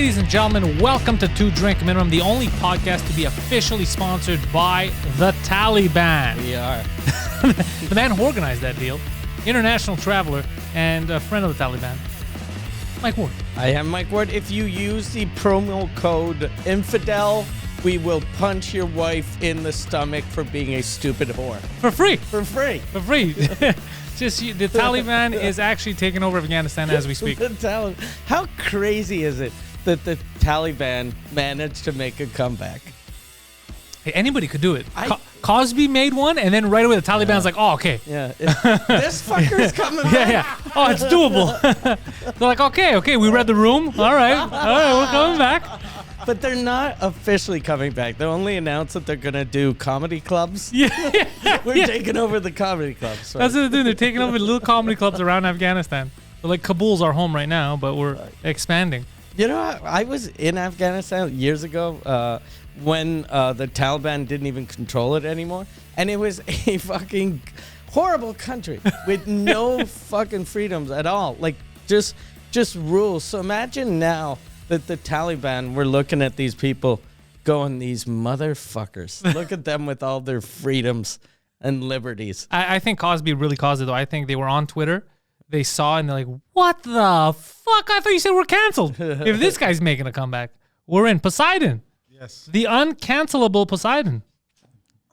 Ladies and gentlemen, welcome to Two Drink Minimum, the only podcast to be officially sponsored by the Taliban. We are. The man who organized that deal, international traveler and a friend of the Taliban, Mike Ward. I am Mike Ward. If you use the promo code INFIDEL, we will punch your wife in the stomach for being a stupid whore. For free. For free. For free. The Taliban is actually taking over Afghanistan as we speak. How crazy is it that the Taliban managed to make a comeback? Hey, anybody could do it. Cosby made one, and then right away the Taliban's like, oh, okay. Yeah. This fucker's coming back. Yeah. Oh, it's doable. They're like, okay, we read the room. All right, we're coming back. But they're not officially coming back. They only announced that they're going to do comedy clubs. Yeah. We're taking over the comedy clubs. Right? That's what they're doing. They're taking over little comedy clubs around Afghanistan. But like Kabul's our home right now, but we're expanding. You know, I was in Afghanistan years ago when the Taliban didn't even control it anymore. And it was a fucking horrible country with no fucking freedoms at all. Like, just rules. So imagine now that the Taliban were looking at these people going, these motherfuckers. Look at them with all their freedoms and liberties. I think Cosby really caused it, though. I think they were on Twitter. They saw it and they're like, what the fuck? I thought you said we're canceled. If this guy's making a comeback, we're in Poseidon. Yes. The uncancelable Poseidon.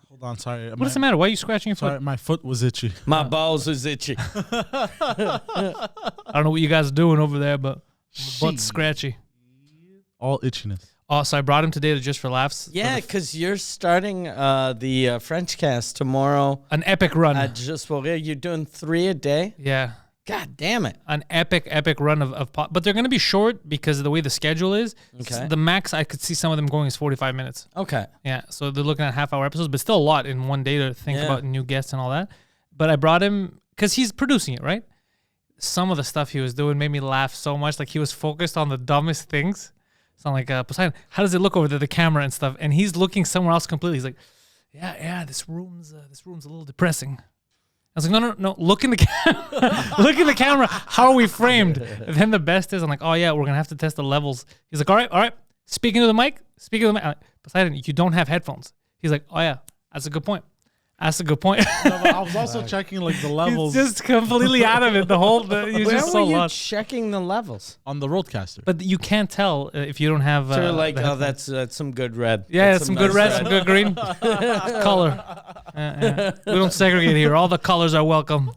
Hold on, sorry. What does it matter? Why are you scratching your foot? My foot was itchy. My balls was itchy. I don't know what you guys are doing over there, but my butt's scratchy. All itchiness. Oh, so I brought him today to Just for Laughs. Yeah, because you're starting the French cast tomorrow. An epic run. At Just for Rire. You're doing 3 a day? Yeah. God damn it. An epic run of but they're going to be short because of the way the schedule is. Okay. So the max I could see some of them going is 45 minutes. Okay. Yeah, so they're looking at half-hour episodes, but still a lot in one day to think Yeah. about new guests and all that. But I brought him because he's producing it, right? Some of the stuff he was doing made me laugh so much. Like he was focused on the dumbest things. So I'm like, Poseidon, how does it look over there, the camera and stuff? And he's looking somewhere else completely. He's like, yeah, this room's a little depressing. I was like, no, look in the camera. Look in the camera. How are we framed? And then the best is, I'm like, oh yeah, we're gonna have to test the levels. He's like, all right. Speaking to the mic. I'm like, Poseidon, you don't have headphones. He's like, oh yeah, that's a good point. No, but I was also checking like the levels He's just completely out of it. He's Where just so were you lost. checking the levels? on the roadcaster. But you can't tell if you don't have. So like, the headphones. that's some good red. Yeah, That's some good nice red, some good green. Color. We don't segregate here. All the colors are welcome.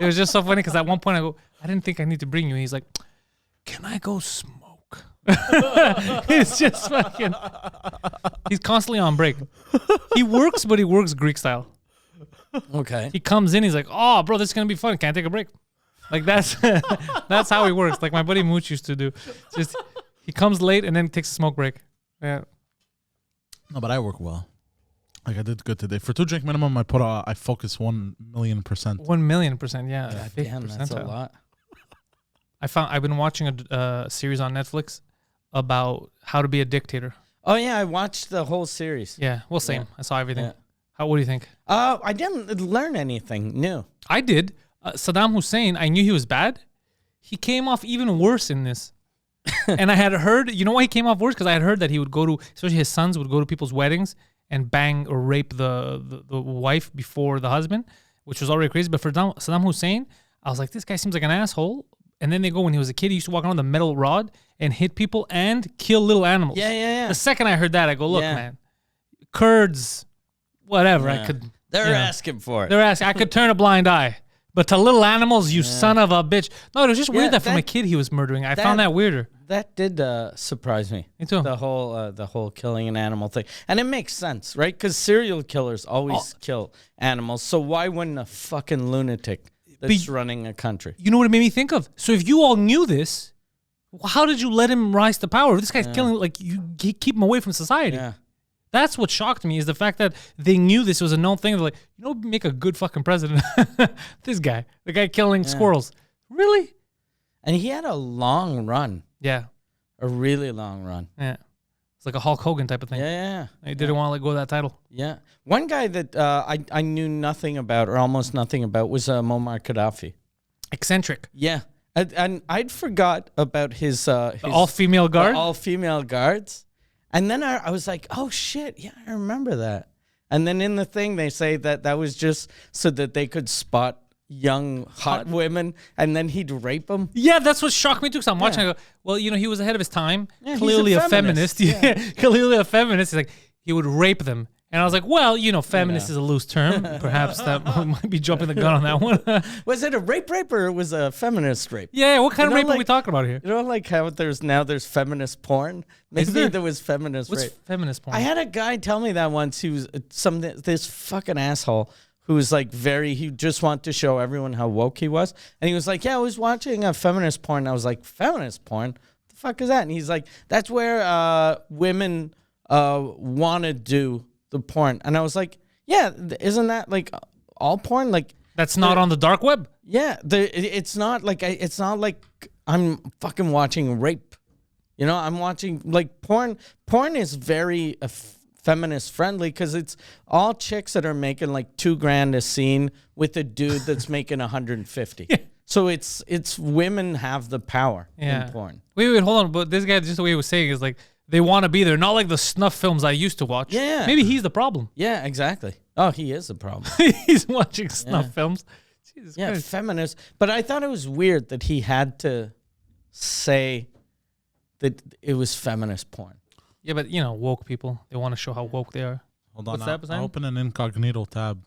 It was just so funny because at one point I go, I didn't think I need to bring you. And he's like, can I go smoke? It's just fucking. He's constantly on break. He works, but he works Greek style. Okay. He comes in, he's like, oh, bro, this is going to be fun. Can't I take a break? Like, that's how he works. Like my buddy Mooch used to do. Just he comes late and then takes a smoke break. Yeah. No, but I work well. Like I did good today. For 2 drink minimum, I focus 1,000,000%. 1,000,000%, yeah. Damn, that's a lot. I've been watching a series on Netflix about how to be a dictator. Oh yeah, I watched the whole series. Yeah, well, same. Yeah. I saw everything. Yeah. What do you think? I didn't learn anything new. I did. Saddam Hussein, I knew he was bad. He came off even worse in this. And I had heard, you know why he came off worse? Because I had heard that he would go to, especially his sons would go to people's weddings and bang or rape the wife before the husband, which was already crazy. But for Saddam Hussein, I was like, this guy seems like an asshole. And then they go, when he was a kid, he used to walk around with a metal rod and hit people and kill little animals. Yeah. The second I heard that, I go, look, man, Kurds, whatever. Yeah. I could. They're asking for it. They're asking. I could turn a blind eye. But to little animals, you son of a bitch. No, it was just weird that from a kid he was murdering. I found that weirder. That did surprise me. Me too. The whole killing an animal thing. And it makes sense, right? Because serial killers always kill animals. So why wouldn't a fucking lunatic that's running a country? You know what it made me think of? So if you all knew this, how did you let him rise to power? If this guy's killing, like, you keep him away from society. Yeah. That's what shocked me, is the fact that they knew this was a known thing. They're like, you know, make a good fucking president. This guy, the guy killing squirrels. Really? And he had a long run. Yeah. A really long run. Yeah. It's like a Hulk Hogan type of thing. Yeah. He didn't want to let go of that title. Yeah. One guy that I knew nothing about, or almost nothing about, was Muammar Gaddafi. Eccentric. Yeah. And I'd forgot about his all-female guard? all-female guards. And then I was like, oh, shit. Yeah, I remember that. And then in the thing, they say that was just so that they could spot young, hot women, and then he'd rape them. Yeah, that's what shocked me too. Because I'm watching, I go, well, he was ahead of his time. Yeah, Clearly he's a feminist. Yeah, clearly a feminist. He's like, he would rape them. And I was like, well, feminist is a loose term. Perhaps that might be jumping the gun on that one. Was it a rape or it was a feminist rape? Yeah, what kind of rape are like- we talking about here? You know, like how there's feminist porn? Maybe there was feminist What's rape. feminist porn? I had a guy tell me that once. He was this fucking asshole who was like he just wanted to show everyone how woke he was. And he was like, yeah, I was watching a feminist porn. And I was like, feminist porn? What the fuck is that? And he's like, that's where women want to do the porn. And I was like, yeah, isn't that like all porn? Like That's not on the dark web? yeah, it's not like I'm fucking watching rape. I'm watching like porn. Porn is very feminist friendly because it's all chicks that are making like $2,000 a scene with a dude that's making 150. Yeah. So it's women have the power Yeah. in porn. Wait, hold on. But this guy, just the way he was saying is like, they want to be there. Not like the snuff films I used to watch. Yeah. Maybe he's the problem. Yeah, exactly. Oh, he is a problem. He's watching snuff films. Jesus Yeah, Christ. feminist. But I thought it was weird that he had to say that it was feminist porn. Yeah, but woke people, they want to show how woke they are. Hold on. What's that, I'll Poseidon? open an incognito tab.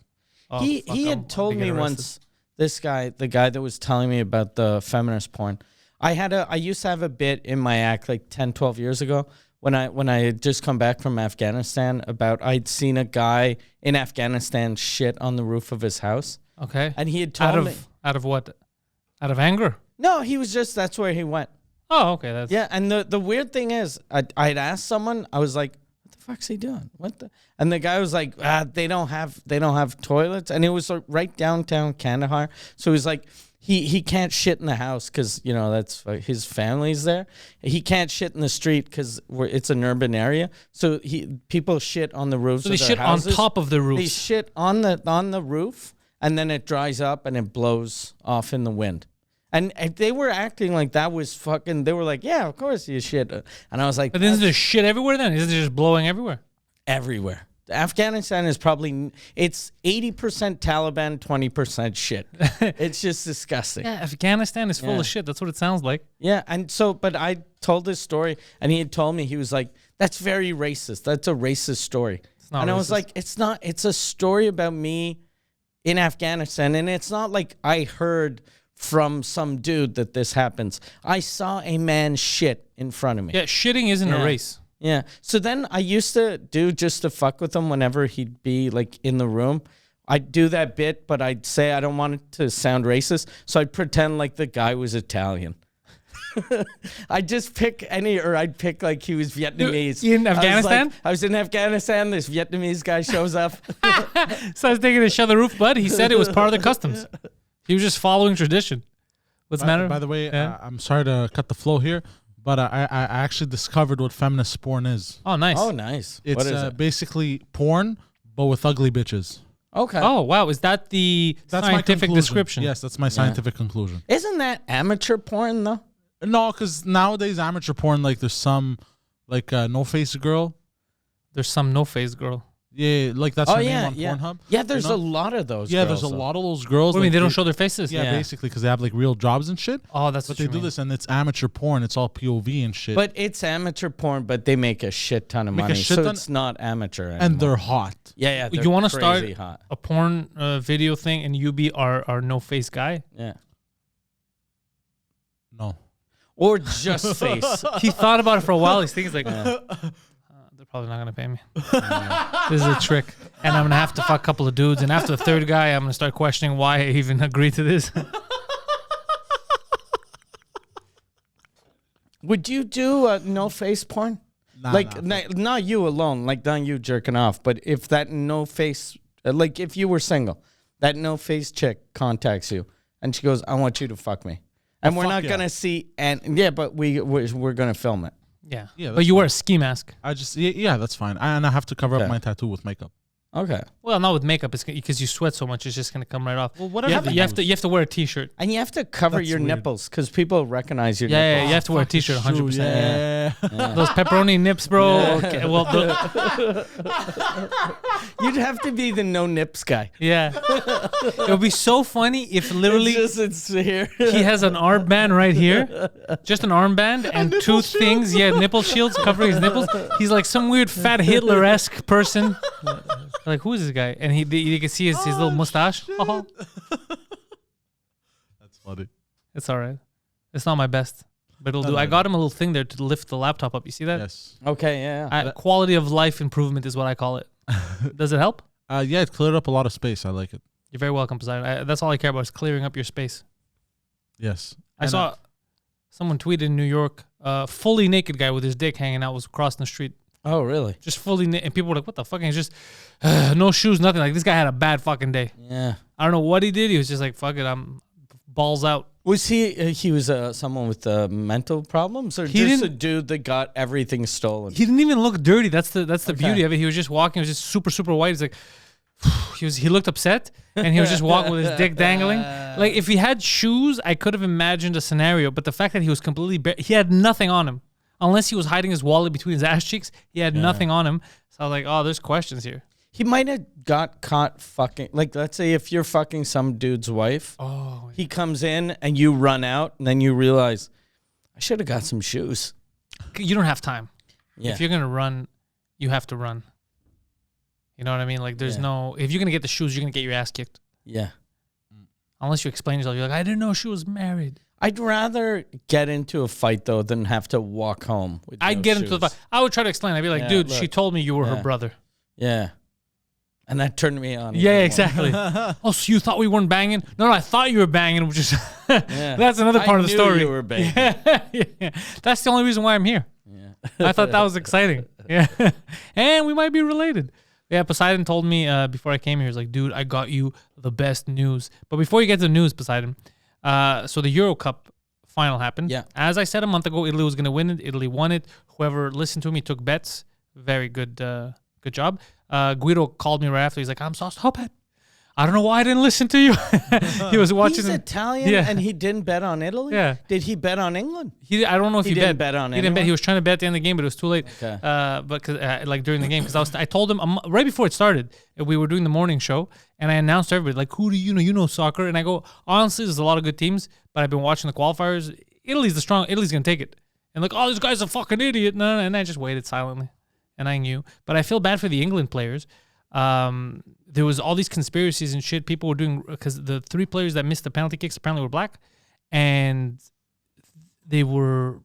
Oh, he fuck, had I'm told gonna me get arrested. once, this guy, the guy that was telling me about the feminist porn. I used to have a bit in my act like 10, 12 years ago when I had just come back from Afghanistan about I'd seen a guy in Afghanistan shit on the roof of his house. Okay. And he had told me. Out of what? Out of anger? No, he was just, that's where he went. Oh, okay. That's Yeah, and the weird thing is, I'd asked someone, I was like, "What the fuck's he doing? What the?" And the guy was like, "They don't have toilets," and it was like right downtown Kandahar. So he was like, he can't shit in the house because that's his family's there. He can't shit in the street because it's an urban area. So people shit on the roofs. So they of their shit on houses. top of the They roofs. shit on the roof, and then it dries up and it blows off in the wind. And they were acting like that was fucking. They were like, "Yeah, of course you shit." And I was like, But isn't there shit everywhere then? Isn't it just blowing everywhere? everywhere. Afghanistan is probably it's 80% Taliban, 20% shit. It's just disgusting. Yeah, Afghanistan is full Yeah. of shit. That's what it sounds like. Yeah, and so, but I told this story, and he had told me, he was like, "That's very racist. That's a racist story." not And I was racist. like, "It's not. It's a story about me in Afghanistan, and it's not like I heard from some dude that this happens. I saw a man shit in front of me." Yeah, shitting isn't Yeah. a race. Yeah. So then I used to do just to fuck with him whenever he'd be like in the room. I'd do that bit, but I'd say I don't want it to sound racist. So I'd pretend like the guy was Italian. I'd just pick I'd pick like he was Vietnamese. In I was Afghanistan? I was in Afghanistan. This Vietnamese guy shows up. So I was thinking to shut the roof, bud. He said it was part of the customs. He was just following tradition. What's the matter? By the way, Yeah. I'm sorry to cut the flow here, but I actually discovered what feminist porn is. Oh, nice. Oh, nice. It's What is it? basically porn, but with ugly bitches. Okay. Oh, wow. Is that the That's my scientific conclusion. description? Yes, that's my scientific conclusion. Isn't that amateur porn though? No, because nowadays amateur porn, like there's some, like no face girl. There's some no-face girl. Yeah, like that's Oh her yeah, name on yeah. Pornhub. Yeah, there's You know? a lot of those. Yeah, girls, there's a though. lot of those girls. What do you mean? like, They don't show their faces? Yeah, Yeah. basically, because they have like real jobs and shit. Oh, that's But what they you do mean. this, and it's amateur porn. It's all POV and shit. But it's amateur porn, but they make a shit ton of Make a money, shit so ton- it's not amateur anymore. and they're hot. yeah. You want to start crazy hot. a porn video thing and you be our no-face guy? Yeah. No. Or just face. He thought about it for a while. He's thinking like, they're probably not going to pay me. This is a trick. And I'm going to have to fuck a couple of dudes. And after the third guy, I'm going to start questioning why I even agreed to this. Would you do no face porn? Not you alone, like not you jerking off, but if that no face, like if you were single, that no face chick contacts you and she goes, "I want you to fuck me," and we're fuck not yeah. gonna see, and yeah, but we're gonna film it. Yeah. Yeah, but that's you wear a ski mask. I just, yeah, that's fine. And I have to cover Yeah. up my tattoo with makeup. Okay. Well, not with makeup. It's because you sweat so much. It's just gonna come right off. Well, whatever. You have to wear a t-shirt. And you have to cover That's your weird. nipples because people recognize your Yeah, nipples. you have to wear a t-shirt 100%. Yeah. Those pepperoni nips, bro. Okay, well, You'd have to be the no nips guy. yeah. It would be so funny if literally It's here. he has an armband right here, just an armband and two things. Yeah, nipple shields covering his nipples. He's like some weird fat Hitler-esque person. Like, who is this guy? And you can see his little mustache. Oh, That's funny. it's all right. It's not my best, but it'll do. I got him a little thing there to lift the laptop up. You see that? Yes. Okay, yeah. Quality of life improvement is what I call it. Does it help? Yeah, it cleared up a lot of space. I like it. You're very welcome, Poseidon. That's all I care about is clearing up your space. Yes. I saw someone tweeted in New York, fully naked guy with his dick hanging out was crossing the street. Oh, really? Just fully naked. And people were like, what the fuck? And he's just, no shoes, nothing. Like, this guy had a bad fucking day. Yeah. I don't know what he did. He was just like, fuck it, I'm balls out. Was he was someone with mental problems or He just a didn't- dude that got everything stolen? He didn't even look dirty. That's the Okay. beauty of it. He was just walking. He was just super white. He's like, he looked upset and he was just walking with his dick dangling. Like, if he had shoes, I could have imagined a scenario. But the fact that he was completely bare, he had nothing on him. Unless he was hiding his wallet between his ass cheeks, he had nothing on him. So I was like, oh, there's questions here. He might have got caught fucking, like, let's say if you're fucking some dude's wife, he comes in and you run out and then you realize, I should have got some shoes. You don't have time. Yeah. If you're going to run, you have to run. You know what I mean? Like, there's no, if you're going to get the shoes, you're going to get your ass kicked. Yeah. Unless you explain yourself. You're like, I didn't know she was married. I'd rather get into a fight, though, than have to walk home with I'd no get into the shoes. fight. I would try to explain. I'd be like, Yeah, dude, look. she told me you were Yeah. her brother. Yeah. And that turned me on. Yeah, even more. exactly. Oh, so you thought we weren't banging? No, I thought you were banging, which is that's another part of the I story. knew you were banging. Yeah. That's the only reason why I'm here. Yeah. I thought that was exciting. Yeah. And we might be related. Yeah, Poseidon told me before I came here, he's like, dude, I got you the best news. But before you get to the news, Poseidon, so the Euro Cup final happened. Yeah. As I said a month ago, Italy was going to win it. Italy won it. Whoever listened to me took bets. Very good good job. Guido called me right after. He's like, I'm so stupid. I don't know why I didn't listen to you. He was watching. He's Italian Yeah. and he didn't bet on Italy? Yeah. Did he bet on England? I don't know if He he didn't bet. bet on He didn't bet. anyone? He was trying to bet at the end of the game, but it was too late. Okay. But like during the game, because I told him right before it started, we were doing the morning show, and I announced to everybody like, who do you know? You know soccer, and I go, honestly, there's a lot of good teams, but I've been watching the qualifiers. Italy's gonna take it, and like, oh, this guy's a fucking idiot. No, and I just waited silently, and I knew. But I feel bad for the England players. There was all these conspiracies and shit people were doing because the 3 players that missed the penalty kicks apparently were black, and they were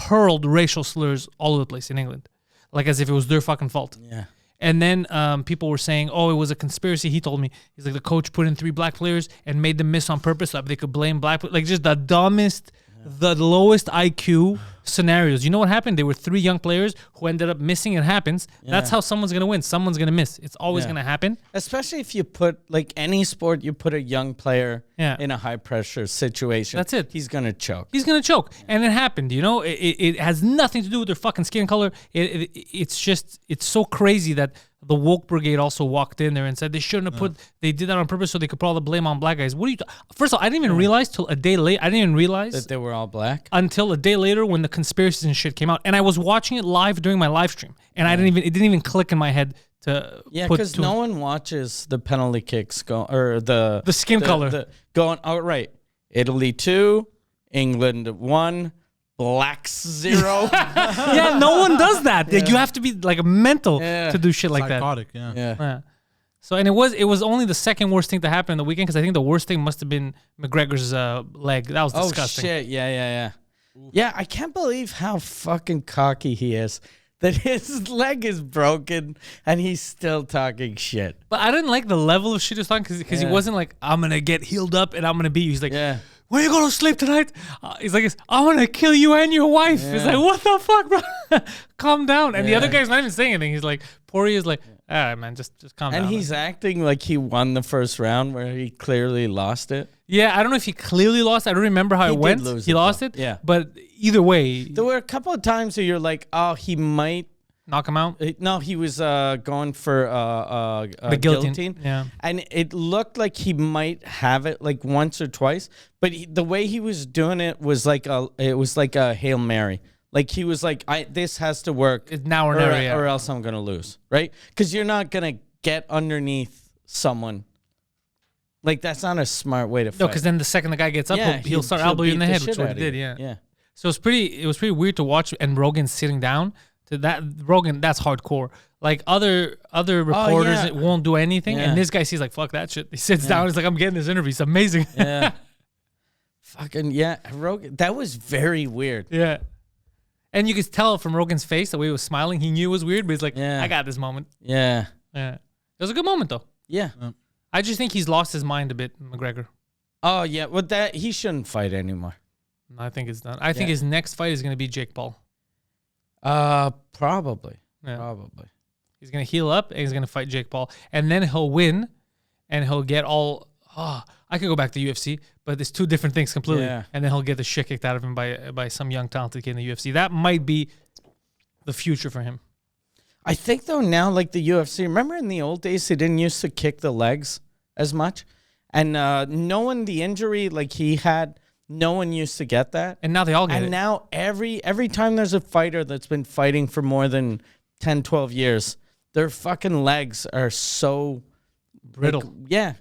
hurled racial slurs all over the place in England, like as if it was their fucking fault. Yeah. And then people were saying, oh, it was a conspiracy. He told me, he's like, the coach put in 3 black players and made them miss on purpose so they could blame black, like just the dumbest, the lowest IQ scenarios. You know what happened? There were 3 young players who ended up missing. It happens. That's Yeah. how someone's going to win. Someone's going to miss. It's always Yeah. going to happen. Especially if you put, like any sport, you put a young player Yeah. in a high pressure situation. That's it. He's going to choke. He's going to choke. And it happened, you know? It has nothing to do with their fucking skin color. It's just, it's so crazy that the woke brigade also walked in there and said they shouldn't have they did that on purpose so they could put all the blame on black guys. What are you, first of all, I didn't even realize till a day late. I didn't even realize That they were all black? until a day later when the conspiracies and shit came out. And I was watching it live during my live stream. And it didn't even click in my head to Yeah, put because two- no one watches the penalty kicks go, or the skin color. Going, oh, right. Italy 2, England 1, blacks 0. Yeah, no one does that. Like, you have to be like mental Yeah. to do shit like that. Psychotic, yeah. Yeah. Yeah. So and it was only the second worst thing to happen in the weekend because I think the worst thing must have been McGregor's leg. That was Oh, disgusting. shit. Yeah. Yeah, I can't believe how fucking cocky he is. That his leg is broken and he's still talking shit. But I didn't like the level of shit he was talking because he Yeah. wasn't like, I'm gonna get healed up and I'm gonna beat you. He's like, Yeah. when you go to sleep tonight? He's like, I'm gonna kill you and your wife. He's Yeah. like, what the fuck, bro? Calm down. And the Yeah. other guy's not even saying anything. He's like, Poirier is like, all right, man, just calm down. And he's acting like he won the first round where he clearly lost it. Yeah, I don't know if he clearly lost. I don't remember how He it did went. lose He it, lost though. it. Yeah. But either way, There were a couple of times where you're like, oh, he might knock him out. No, he was going for The guillotine. Yeah. And it looked like he might have it like once or twice, but the way he was doing it was like a Hail Mary. Like he was like, this has to work It's now or never. Yeah. or else I'm gonna lose, right? Because you're not gonna get underneath someone. Like that's not a smart way to fight. No, because then the second the guy gets up, Yeah, he'll start elbowing you in the beat head, shit which is what out he of did. you. Yeah. Yeah. So it was pretty weird to watch, and Rogan sitting down to that. Rogan, that's hardcore. Like other reporters yeah. won't do anything, Yeah. and this guy sees like fuck that shit. He sits down. He's like, I'm getting this interview. It's amazing. Yeah. Fucking yeah, Rogan. That was very weird. Yeah. And you could tell from Rogan's face the way he was smiling. He knew it was weird, but he's like, Yeah. I got this moment. Yeah. Yeah. It was a good moment though. Yeah. I just think he's lost his mind a bit, McGregor. Oh yeah. Well, that he shouldn't fight anymore. I think it's done. I think his next fight is going to be Jake Paul. Probably. Yeah. Probably. He's going to heal up and he's going to fight Jake Paul. And then he'll win and he'll get all, I could go back to UFC, but it's two different things completely. Yeah. And then he'll get the shit kicked out of him by some young talented kid in the UFC. That might be the future for him. I think though now, like the UFC. Remember in the old days, they didn't used to kick the legs as much, and knowing the injury like he had, no one used to get that. And now they all get And it. now every time there's a fighter that's been fighting for more than 10, 12 years, their fucking legs are so Brittle. like, yeah.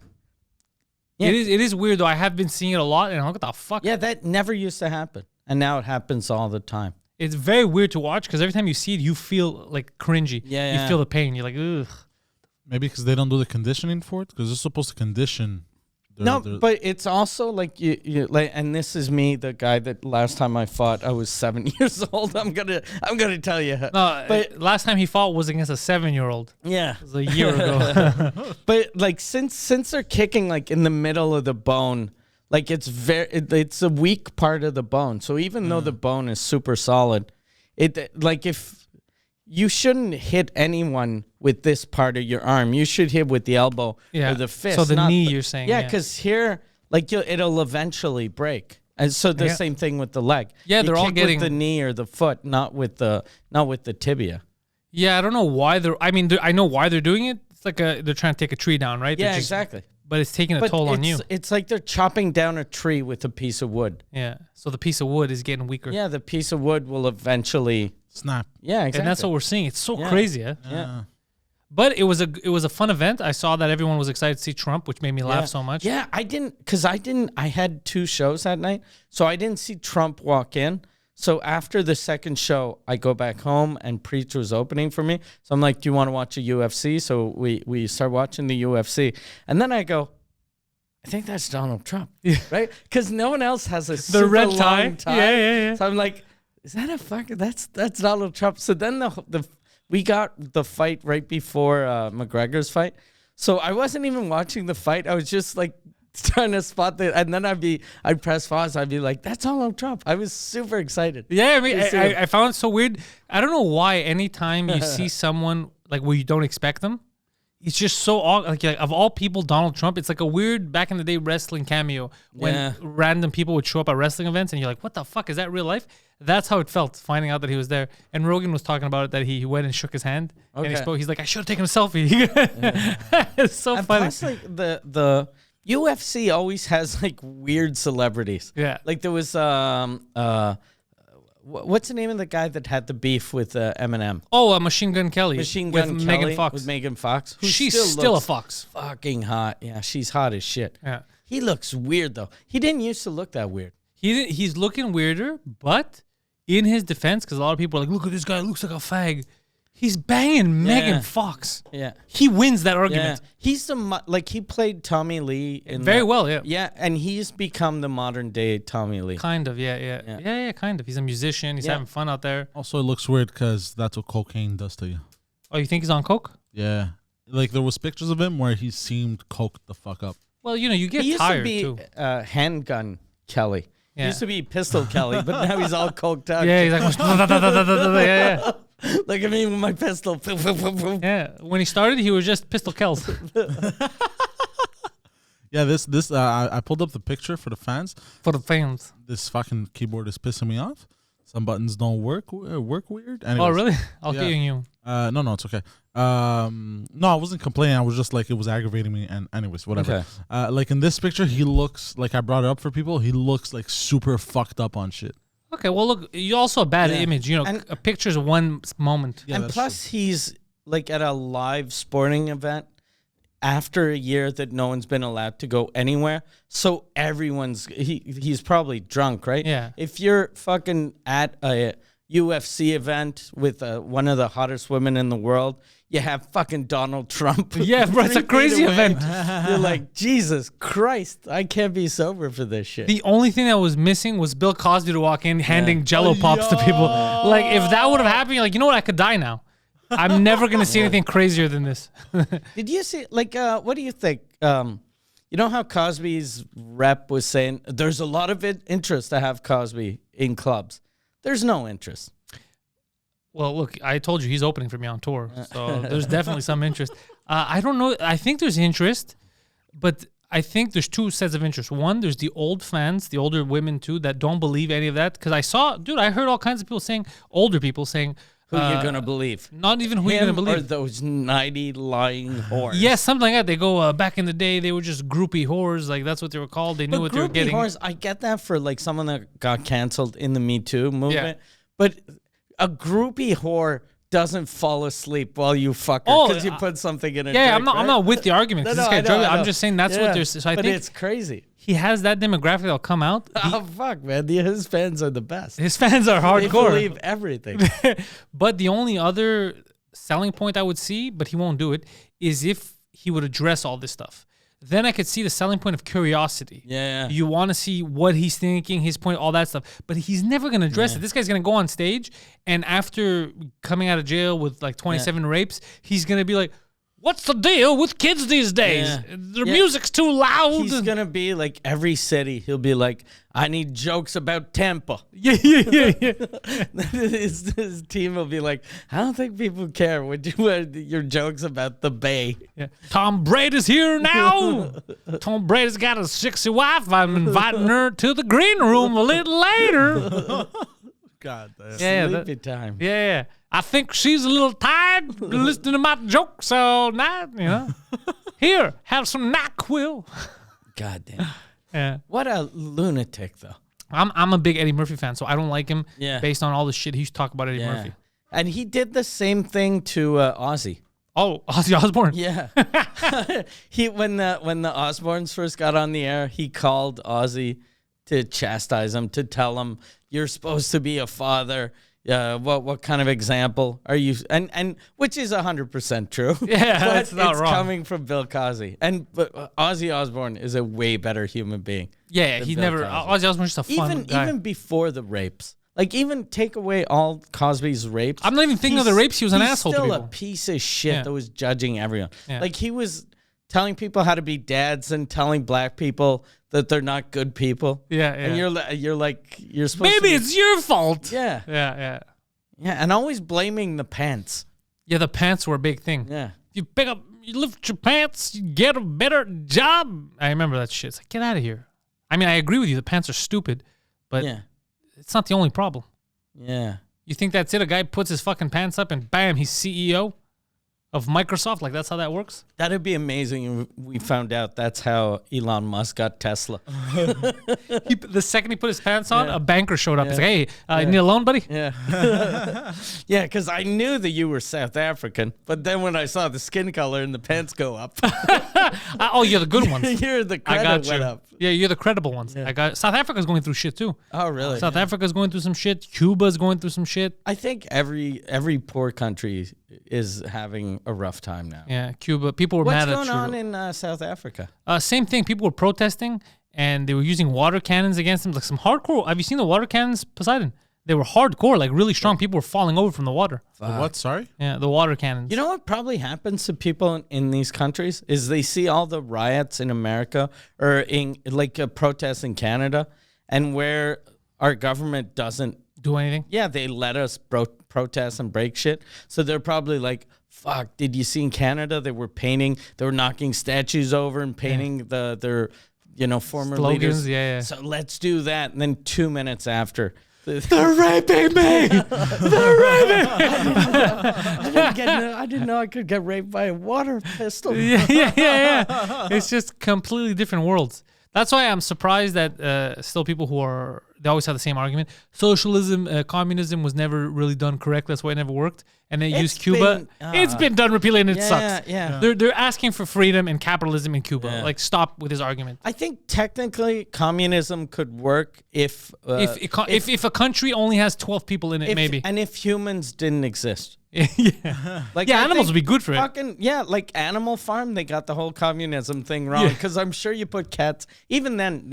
Yeah. It is weird though. I have been seeing it a lot and I'm like, what the fuck? Yeah, that never used to happen. And now it happens all the time. It's very weird to watch because every time you see it, you feel like cringy. Yeah, You yeah. feel the pain. You're like, ugh. Maybe because they don't do the conditioning for it, because they're supposed to condition. But it's also like you like, and this is me, the guy that last time I fought, I was 7 years old. I'm gonna tell you. No, But- last time he fought was against a 7-year-old. Yeah, It was a year ago. but like since they're kicking like in the middle of the bone, like it's a weak part of the bone. So even though the bone is super solid, it like if you shouldn't hit anyone with this part of your arm, you should hit with the elbow Yeah. or the fist. So the not knee, you're saying, yeah, yeah. because here like it'll eventually break. And so the Yeah. same thing with the leg. Yeah, You they're all kick getting- with the knee or the foot, not with the tibia. Yeah, I don't know why they're. I mean, I know why they're doing it. It's like they're trying to take a tree down, right? They're Yeah, just- exactly. But it's taking a But toll on you. it's like they're chopping down a tree with a piece of wood. Yeah. So the piece of wood is getting weaker. Yeah, the piece of wood will eventually. Snap. Yeah, exactly. And that's what we're seeing. It's so Yeah. crazy, yeah. Yeah. But it was a fun event. I saw that everyone was excited to see Trump, which made me laugh so much. Yeah, I had 2 shows that night, so I didn't see Trump walk in. So after the second show, I go back home and Preach was opening for me. So I'm like, do you want to watch a UFC? So we start watching the UFC. And then I go, I think that's Donald Trump, right? Because no one else has a super red long tie. tie. Yeah. So I'm like, is that a fucking, that's Donald Trump. So then we got the fight right before McGregor's fight. So I wasn't even watching the fight. I was just like trying to spot and then I'd press pause. I'd be like, that's Donald Trump. I was super excited. Yeah, I mean, to see him. I found it so weird. I don't know why anytime you see someone like where you don't expect them, it's just so like of all people, Donald Trump. It's like a weird back in the day wrestling cameo when Yeah. random people would show up at wrestling events and you're like, what the fuck, is that real life? That's how it felt finding out that he was there. And Rogan was talking about it, that he went and shook his hand and he Okay. spoke. He's like, I should have taken a selfie. It's so And funny. plus, like the UFC always has like weird celebrities. Yeah. Like there was what's the name of the guy that had the beef with Eminem? Oh, Machine Gun Kelly. Machine Gun with Kelly Megan Fox. with Megan Fox. Who She's still a looks fox. fucking hot. Yeah, she's hot as shit. Yeah. He looks weird though. He didn't used to look that weird. He's looking weirder, but in his defense, because a lot of people are like, look at this guy, looks like a fag. He's banging Megan Fox. Yeah. He wins that Yeah, argument. he's like he played Tommy Lee in Very that- well, yeah. Yeah, and he's become the modern day Tommy Lee. Kind of, yeah, kind of. He's a musician. He's Yeah. having fun out there. Also, it looks weird because that's what cocaine does to you. Oh, you think he's on coke? Yeah. Like, there was pictures of him where he seemed coked the fuck up. Well, you get He used tired to be too. Handgun Kelly. He Yeah. used to be Pistol Kelly, but now he's all coked out. Yeah, he's like, yeah. Look at me with my pistol. Yeah. When he started, he was just Pistol Kells. Yeah, this I pulled up the picture for the fans. For the fans. This fucking keyboard is pissing me off. some buttons don't work weird. Oh, Anyways, really? I'll yeah. get you. No, it's okay. No, I wasn't complaining. I was just like, it was aggravating me. And anyways, whatever. Okay. Like in this picture, he looks like, I brought it up for people. He looks like super fucked up on shit. Okay, well, look, you also a bad image. You know, And- a picture's one moment. Yeah, and that's plus, he's like at a live sporting event after a year that no one's been allowed to go anywhere. So he's probably drunk, right? Yeah. If you're fucking at a UFC event with one of the hottest women in the world, you have fucking Donald Trump. Yeah, bro, it's a 3 feet crazy away. event. You're like, Jesus Christ, I can't be sober for this shit. The only thing that was missing was Bill Cosby to walk in handing Jello pops to people. Like, if that would have happened, you're like, you know what? I could die now. I'm never gonna see anything crazier than this. Did you see, like, what do you think? You know how Cosby's rep was saying there's a lot of interest to have Cosby in clubs. There's no interest. Well, look, I told you he's opening for me on tour, so there's definitely some interest. I don't know. I think there's interest, but I think there's two sets of interest. One, there's the old fans, the older women too, that don't believe any of that. Because I heard all kinds of people saying, older people saying, Who you gonna believe? not even who you're gonna Him believe. or those 90 lying whores? Yes, something like that. They go, back in the day, they were just groupie whores. Like, that's what they were called. They knew But what they were groupie getting. whores, I get that for like someone that got canceled in the Me Too movement. But a groupie whore doesn't fall asleep while you fuck her Oh, because you put something in a Yeah, drink, I'm not with the argument. 'cause No, this no, guy I know, drug- I I'm know. just saying that's what Yeah, there's. So I but think it's crazy. he has that demographic that'll come out. Oh, fuck, man. His fans are the best. His fans are They hardcore. believe everything. But the only other selling point I would see, but he won't do it, is if he would address all this stuff. Then I could see the selling point of curiosity. Yeah. You want to see what he's thinking, his point, all that stuff. But he's never going to address it. This guy's going to go on stage, and after coming out of jail with like 27 rapes, he's going to be like, what's the deal with kids these days? Yeah. Their music's too loud. He's going to be like every city. He'll be like, I need jokes about Tampa. yeah. his team will be like, I don't think people care what your jokes about the Bay. Yeah. Tom Brady's here now. Tom Brady's got a sexy wife. I'm inviting her to the green room a little later. God damn. Yeah, Sleepy time. yeah. I think she's a little tired listening to my jokes all night, you know. Here, have some NyQuil. God damn. Yeah. What a lunatic, though. I'm a big Eddie Murphy fan, so I don't like him Yeah. based on all the shit he used to talk about Eddie Murphy. And he did the same thing to Ozzy. Oh, Ozzy Osbourne. Yeah. when the Osbournes first got on the air, he called Ozzy to chastise him, to tell him, you're supposed to be a father. What kind of example are you? And which is 100% true. Yeah, but that's not it's wrong. coming from Bill Cosby. But Ozzy Osbourne is a way better human being. Yeah, than he Bill never. Cosby. Ozzy Osbourne's just a fun guy. Even before the rapes. Like, even take away all Cosby's rapes. I'm not even thinking of the rapes. He was an asshole to He's still people. a piece of shit Yeah. that was judging everyone. Yeah. Like, he was telling people how to be dads and telling black people that they're not good people. Yeah. And you're like, you're supposed Maybe to be, it's your fault. Yeah. Yeah. And always blaming the pants. Yeah, the pants were a big thing. Yeah. You lift your pants, you get a better job. I remember that shit. It's like, get out of here. I mean, I agree with you. The pants are stupid, but Yeah. it's not the only problem. Yeah. You think that's it? A guy puts his fucking pants up and bam, he's CEO of Microsoft? Like, that's how that works? That'd be amazing if we found out that's how Elon Musk got Tesla. The second he put his pants on, Yeah. a banker showed up. He's Yeah. like, hey, you need a loan, buddy? Yeah. Yeah, because I knew that you were South African, but then when I saw the skin color and the pants go up, Oh, you're the good ones. you're the I credit got you. went up. Yeah, you're the credible ones. I got South Africa's going through shit too. Oh, really? South Africa's going through some shit. Cuba's going through some shit. I think every poor country is having a rough time now. Yeah, Cuba. People were What's mad at going Trudeau. on in South Africa? Same thing. People were protesting and they were using water cannons against them. Like some hardcore. Have you seen the water cannons, Poseidon? They were hardcore, like really strong. People were falling over from the water. What? Sorry? Yeah, the water cannons. You know what probably happens to people in these countries is they see all the riots in America or in like protests in Canada, and where our government doesn't. Do anything? Yeah, they let us protest and break shit. So they're probably like, fuck, did you see in Canada they were knocking statues over and painting their former Slogans, leaders. yeah. So let's do that. And then 2 minutes after, They're raping me. They're raping me. I didn't know I could get raped by a water pistol. Yeah. It's just completely different worlds. That's why I'm surprised that still people who they always have the same argument. Socialism, communism was never really done correct. That's why it never worked. And they use Cuba. It's been done repeatedly and it sucks. Yeah. They're asking for freedom and capitalism in Cuba. Yeah. Like, stop with his argument. I think technically communism could work if a country only has 12 people in it, maybe. And if humans didn't exist. Yeah. Like, yeah, I animals think would be good for it. fucking, yeah, like Animal Farm, they got the whole communism thing wrong. Because I'm sure you put cats, even then,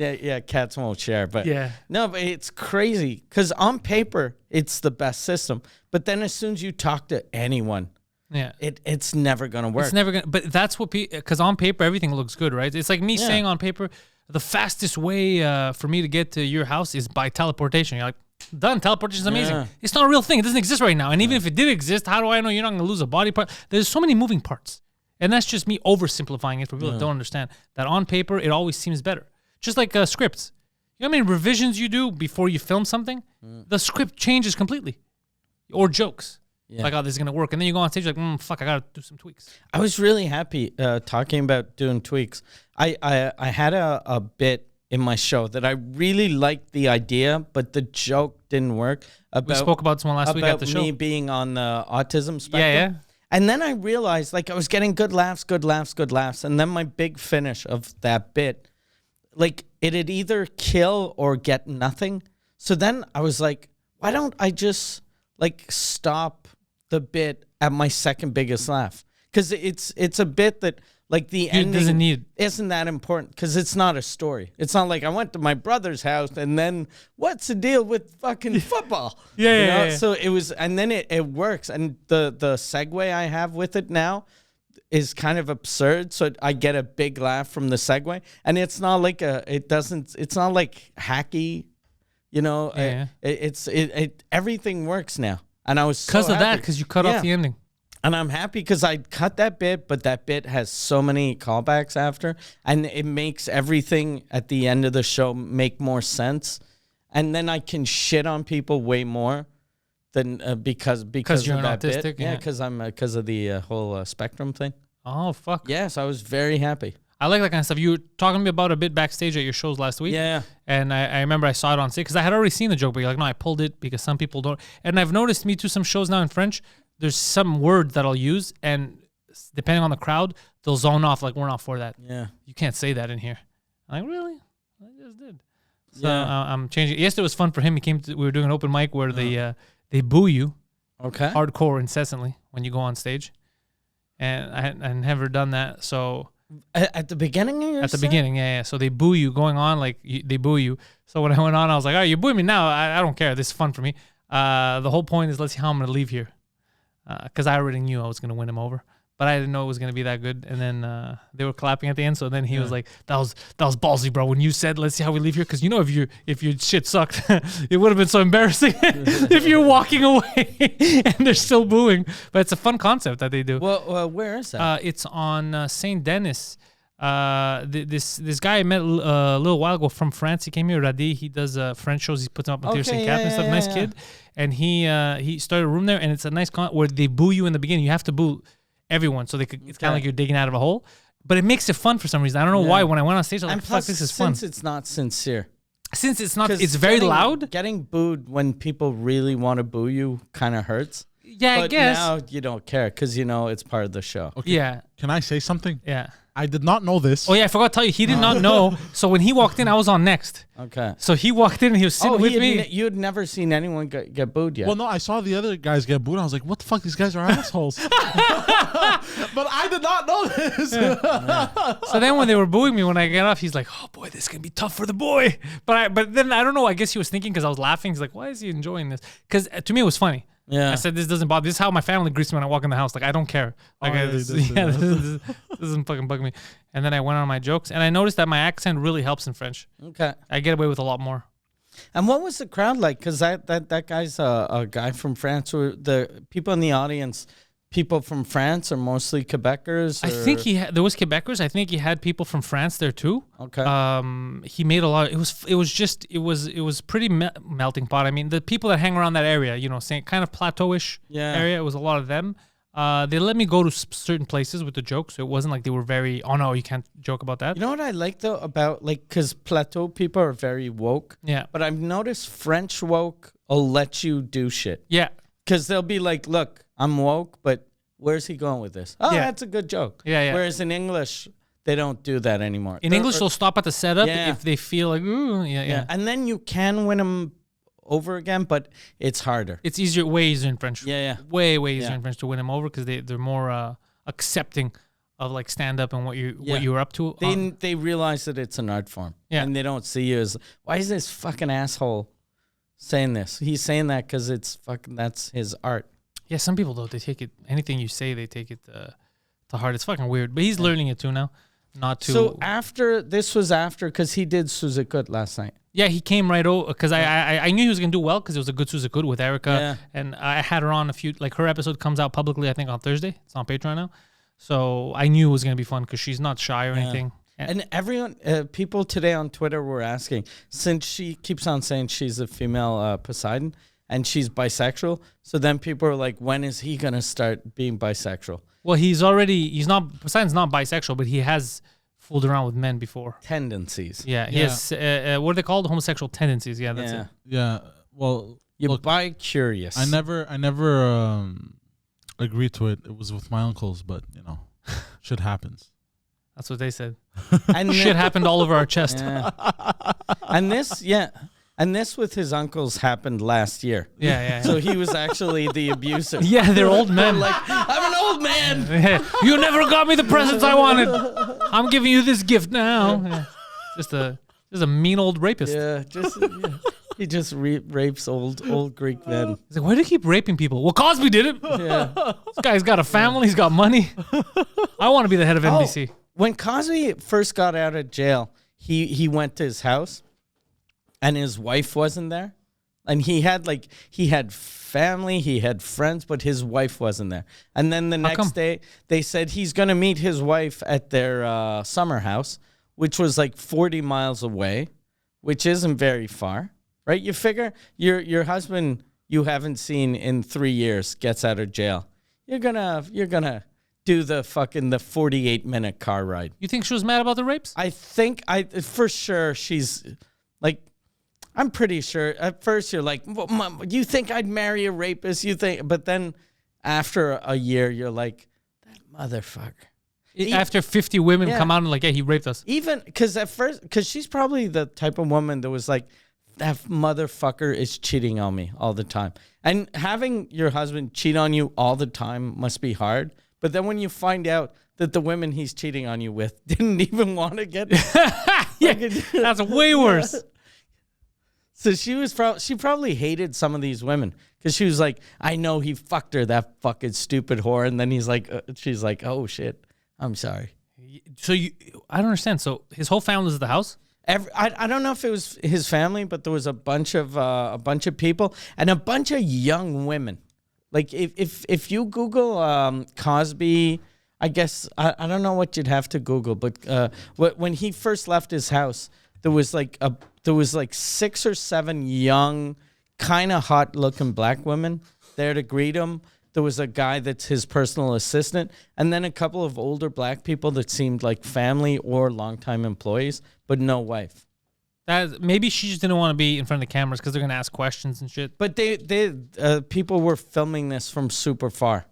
cats won't share. But no, but it's crazy. Because on paper, it's the best system. But then as soon as you talk to anyone, it's never going to work. It's never going to, but that's what because on paper, everything looks good, right? It's like me saying on paper, the fastest way for me to get to your house is by teleportation. You're like, done. Teleportation is amazing. Yeah. It's not a real thing. It doesn't exist right now. And even if it did exist, how do I know you're not going to lose a body part? There's so many moving parts. And that's just me oversimplifying it for people that don't understand that on paper, it always seems better. Just like scripts. You know how many revisions you do before you film something? The script changes completely. Or jokes. Yeah. Like, oh, this is going to work. And then you go on stage like, fuck, I got to do some tweaks. I was really happy talking about doing tweaks. I had a bit in my show that I really liked the idea, but the joke didn't work. We spoke about this one last week at the show. About me being on the autism spectrum. Yeah. And then I realized, like, I was getting good laughs. And then my big finish of that bit, like, it'd either kill or get nothing. So then I was like, why don't I just, like, stop the bit at my second biggest laugh? Because it's a bit that, like, the ending isn't that important because it's not a story. It's not like I went to my brother's house and then what's the deal with fucking football? Yeah. So it was, and then it works. And the segue I have with it now is kind of absurd. So I get a big laugh from the segue, and it's not like it's not like hacky, you know. Everything works now, and I was because of that, because you cut off the ending. And I'm happy because I cut that bit, but that bit has so many callbacks after, and it makes everything at the end of the show make more sense. And then I can shit on people way more than because you're of that autistic, bit. Yeah, because of the whole spectrum thing. Oh fuck. Yes, I was very happy. I like that kind of stuff. You were talking to me about a bit backstage at your shows last week. Yeah. And I remember I saw it on stage because I had already seen the joke, but you're like, no, I pulled it because some people don't. And I've noticed me too, some shows now in French, there's some word that I'll use, and depending on the crowd, they'll zone off like, we're not for that. Yeah. You can't say that in here. I'm like, really? I just did. So I'm changing. Yesterday was fun for him. We were doing an open mic where they boo you hardcore incessantly when you go on stage. And I had never done that. So at the beginning of your set? Beginning, yeah. So they boo you going on, like they boo you. So when I went on, I was like, all right, you're booing me now. I don't care. This is fun for me. The whole point is, let's see how I'm going to leave here. Because I already knew I was going to win him over. But I didn't know it was going to be that good. And then they were clapping at the end. So then he was like, that was ballsy, bro. When you said, let's see how we leave here. Because you know, if your shit sucked, it would have been so embarrassing if you're walking away and they're still booing. But it's a fun concept that they do. Well, where is that? It's on St. Denis. This guy I met a little while ago from France. He came here, Radi. He does French shows. He puts them up on Tyrant and stuff. Nice kid. And he started a room there, and it's a nice where they boo you in the beginning. You have to boo everyone, so it's kind of like you're digging out of a hole. But it makes it fun for some reason. I don't know why. When I went on stage, I was like, "Fuck, this is fun." Since it's not sincere. Since it's not, it's very loud. Getting booed when people really want to boo you kind of hurts. Yeah, but I guess. Now you don't care because you know it's part of the show. Okay. Yeah. Can I say something? Yeah. I did not know this. Oh yeah, I forgot to tell you. He did not know. So when he walked in, I was on next. Okay. So he walked in and he was sitting with me. You had never seen anyone get booed yet. Well, no, I saw the other guys get booed. I was like, what the fuck? These guys are assholes. But I did not know this. So then when they were booing me when I got off, he's like, oh boy, this is going to be tough for the boy. But then I don't know. I guess he was thinking because I was laughing. He's like, why is he enjoying this? Because to me, it was funny. Yeah. I said, this doesn't bother. This is how my family greets me when I walk in the house. Like, I don't care. Like, this doesn't fucking bug me. And then I went on my jokes, and I noticed that my accent really helps in French. Okay. I get away with a lot more. And what was the crowd like? Because that guy's a guy from France. The people in the audience, people from France or mostly Quebecers? I think there was Quebecers. I think he had people from France there too. Okay. He made a lot. It was pretty melting pot. I mean, the people that hang around that area, saying kind of plateauish area. It was a lot of them. They let me go to certain places with the jokes. So it wasn't like they were very. Oh no, you can't joke about that. You know what I like though about because plateau people are very woke. Yeah. But I've noticed French woke will let you do shit. Yeah. Because they'll be like, look, I'm woke, but where's he going with this? Oh, that's a good joke. Yeah. Whereas in English, they don't do that anymore. In English, they'll stop at the setup Yeah. if they feel like, ooh, yeah. And then you can win them over again, but it's harder. It's way easier in French. Yeah. Way easier in French to win them over because they're more accepting of like stand up and what you're up to. They realize that it's an art form. Yeah. And they don't see you as, why is this fucking asshole saying this? He's saying that because that's his art. Yeah, some people though, they take it, anything you say, they take it to heart. It's fucking weird. But he's learning it too now. Not to. So because he did Suzukut last night. Yeah, he came right over because I knew he was gonna do well because it was a good Suzukut with Erica, and I had her on her episode comes out publicly I think on Thursday. It's on Patreon now, so I knew it was gonna be fun because she's not shy or anything. And everyone, people today on Twitter were asking, since she keeps on saying she's a female Poseidon and she's bisexual, so then people are like, when is he gonna start being bisexual? Well, Poseidon's not bisexual, but he has fooled around with men before. Tendencies. Yeah, he has, what are they called? Homosexual tendencies. Yeah, that's it. Yeah, well, You're bi-curious. I never agreed to it. It was with my uncles, but shit happens. That's what they said. And shit happened all over our chest. Yeah. And this with his uncles happened last year. Yeah. So he was actually the abuser. Yeah, they're old men. Like, I'm an old man. You never got me the presents I wanted. I'm giving you this gift now. Yeah. Just a mean old rapist. Yeah, he just rapes old Greek men. He's like, why do you keep raping people? Well, Cosby did it. Yeah. This guy's got a family. He's got money. I want to be the head of NBC. When Cosby first got out of jail, he went to his house, and his wife wasn't there, and he had family, he had friends, but his wife wasn't there. And then the next day, they said he's gonna meet his wife at their summer house, which was like 40 miles away, which isn't very far, right? You figure your husband you haven't seen in 3 years gets out of jail. You're gonna do the 48-minute car ride. You think she was mad about the rapes? I think for sure she's like, I'm pretty sure at first you're like, well, Mom, you think I'd marry a rapist? But then after a year, you're like, that motherfucker. After 50 women come out and like, yeah, he raped us. Even because she's probably the type of woman that was like, that motherfucker is cheating on me all the time. And having your husband cheat on you all the time must be hard. But then when you find out that the women he's cheating on you with didn't even want to get that's way worse. So she probably hated some of these women because she was like, I know he fucked her, that fucking stupid whore. And then she's like, oh shit, I'm sorry. So I don't understand. So his whole family was at the house? I don't know if it was his family, but there was a bunch of people and a bunch of young women. Like if you Google Cosby, I guess I don't know what you'd have to Google, but when he first left his house, there was like 6 or 7 young, kind of hot looking black women there to greet him. There was a guy that's his personal assistant, and then a couple of older black people that seemed like family or longtime employees, but no wife. Maybe she just didn't want to be in front of the cameras because they're gonna ask questions and shit. But people were filming this from super far.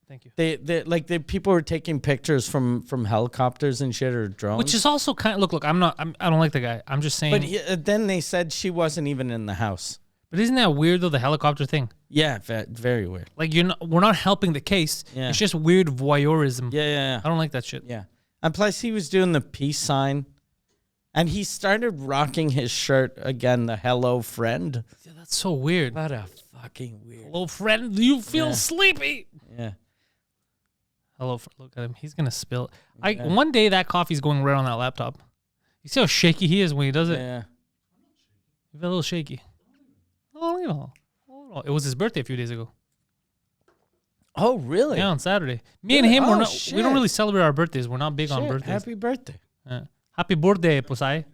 Thank you. They people were taking pictures from helicopters and shit or drones. Which is also kind of I don't like the guy. I'm just saying. But then they said she wasn't even in the house. But isn't that weird though, the helicopter thing? Yeah, very weird. Like we're not helping the case. Yeah. It's just weird voyeurism. Yeah. I don't like that shit. Yeah. And plus he was doing the peace sign. And he started rocking his shirt again, the hello friend. Yeah, that's so weird. What a fucking weird. Hello friend, you feel sleepy. Yeah. Hello, look at him. He's gonna spill. One day that coffee's going right on that laptop. You see how shaky he is when he does it? Yeah. He's a little shaky. Oh, it was his birthday a few days ago. Oh, really? Yeah, on Saturday. Me and him, Oh, we don't shit. really celebrate our birthdays. We're not big on Shit, birthdays. happy birthday. Happy birthday, Poseidon.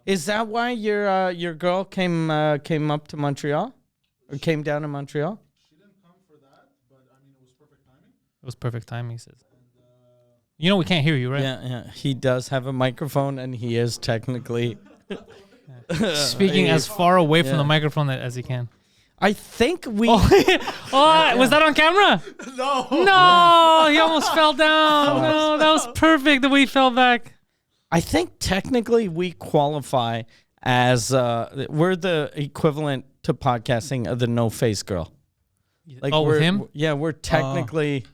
Is that why your girl came up to Montreal? Or came down to Montreal? She didn't come for that, but I mean, it was perfect timing. It was perfect timing, he says. You know we can't hear you, right? Yeah. He does have a microphone, and he is technically Speaking as far away from Yeah. the microphone as he can. I think we. Oh, was that on camera? No. No, he almost fell down. No, that was perfect the way he fell back. I think technically we qualify as we're the equivalent to podcasting of the no face girl. Like Oh, with we're, him? Yeah, we're technically.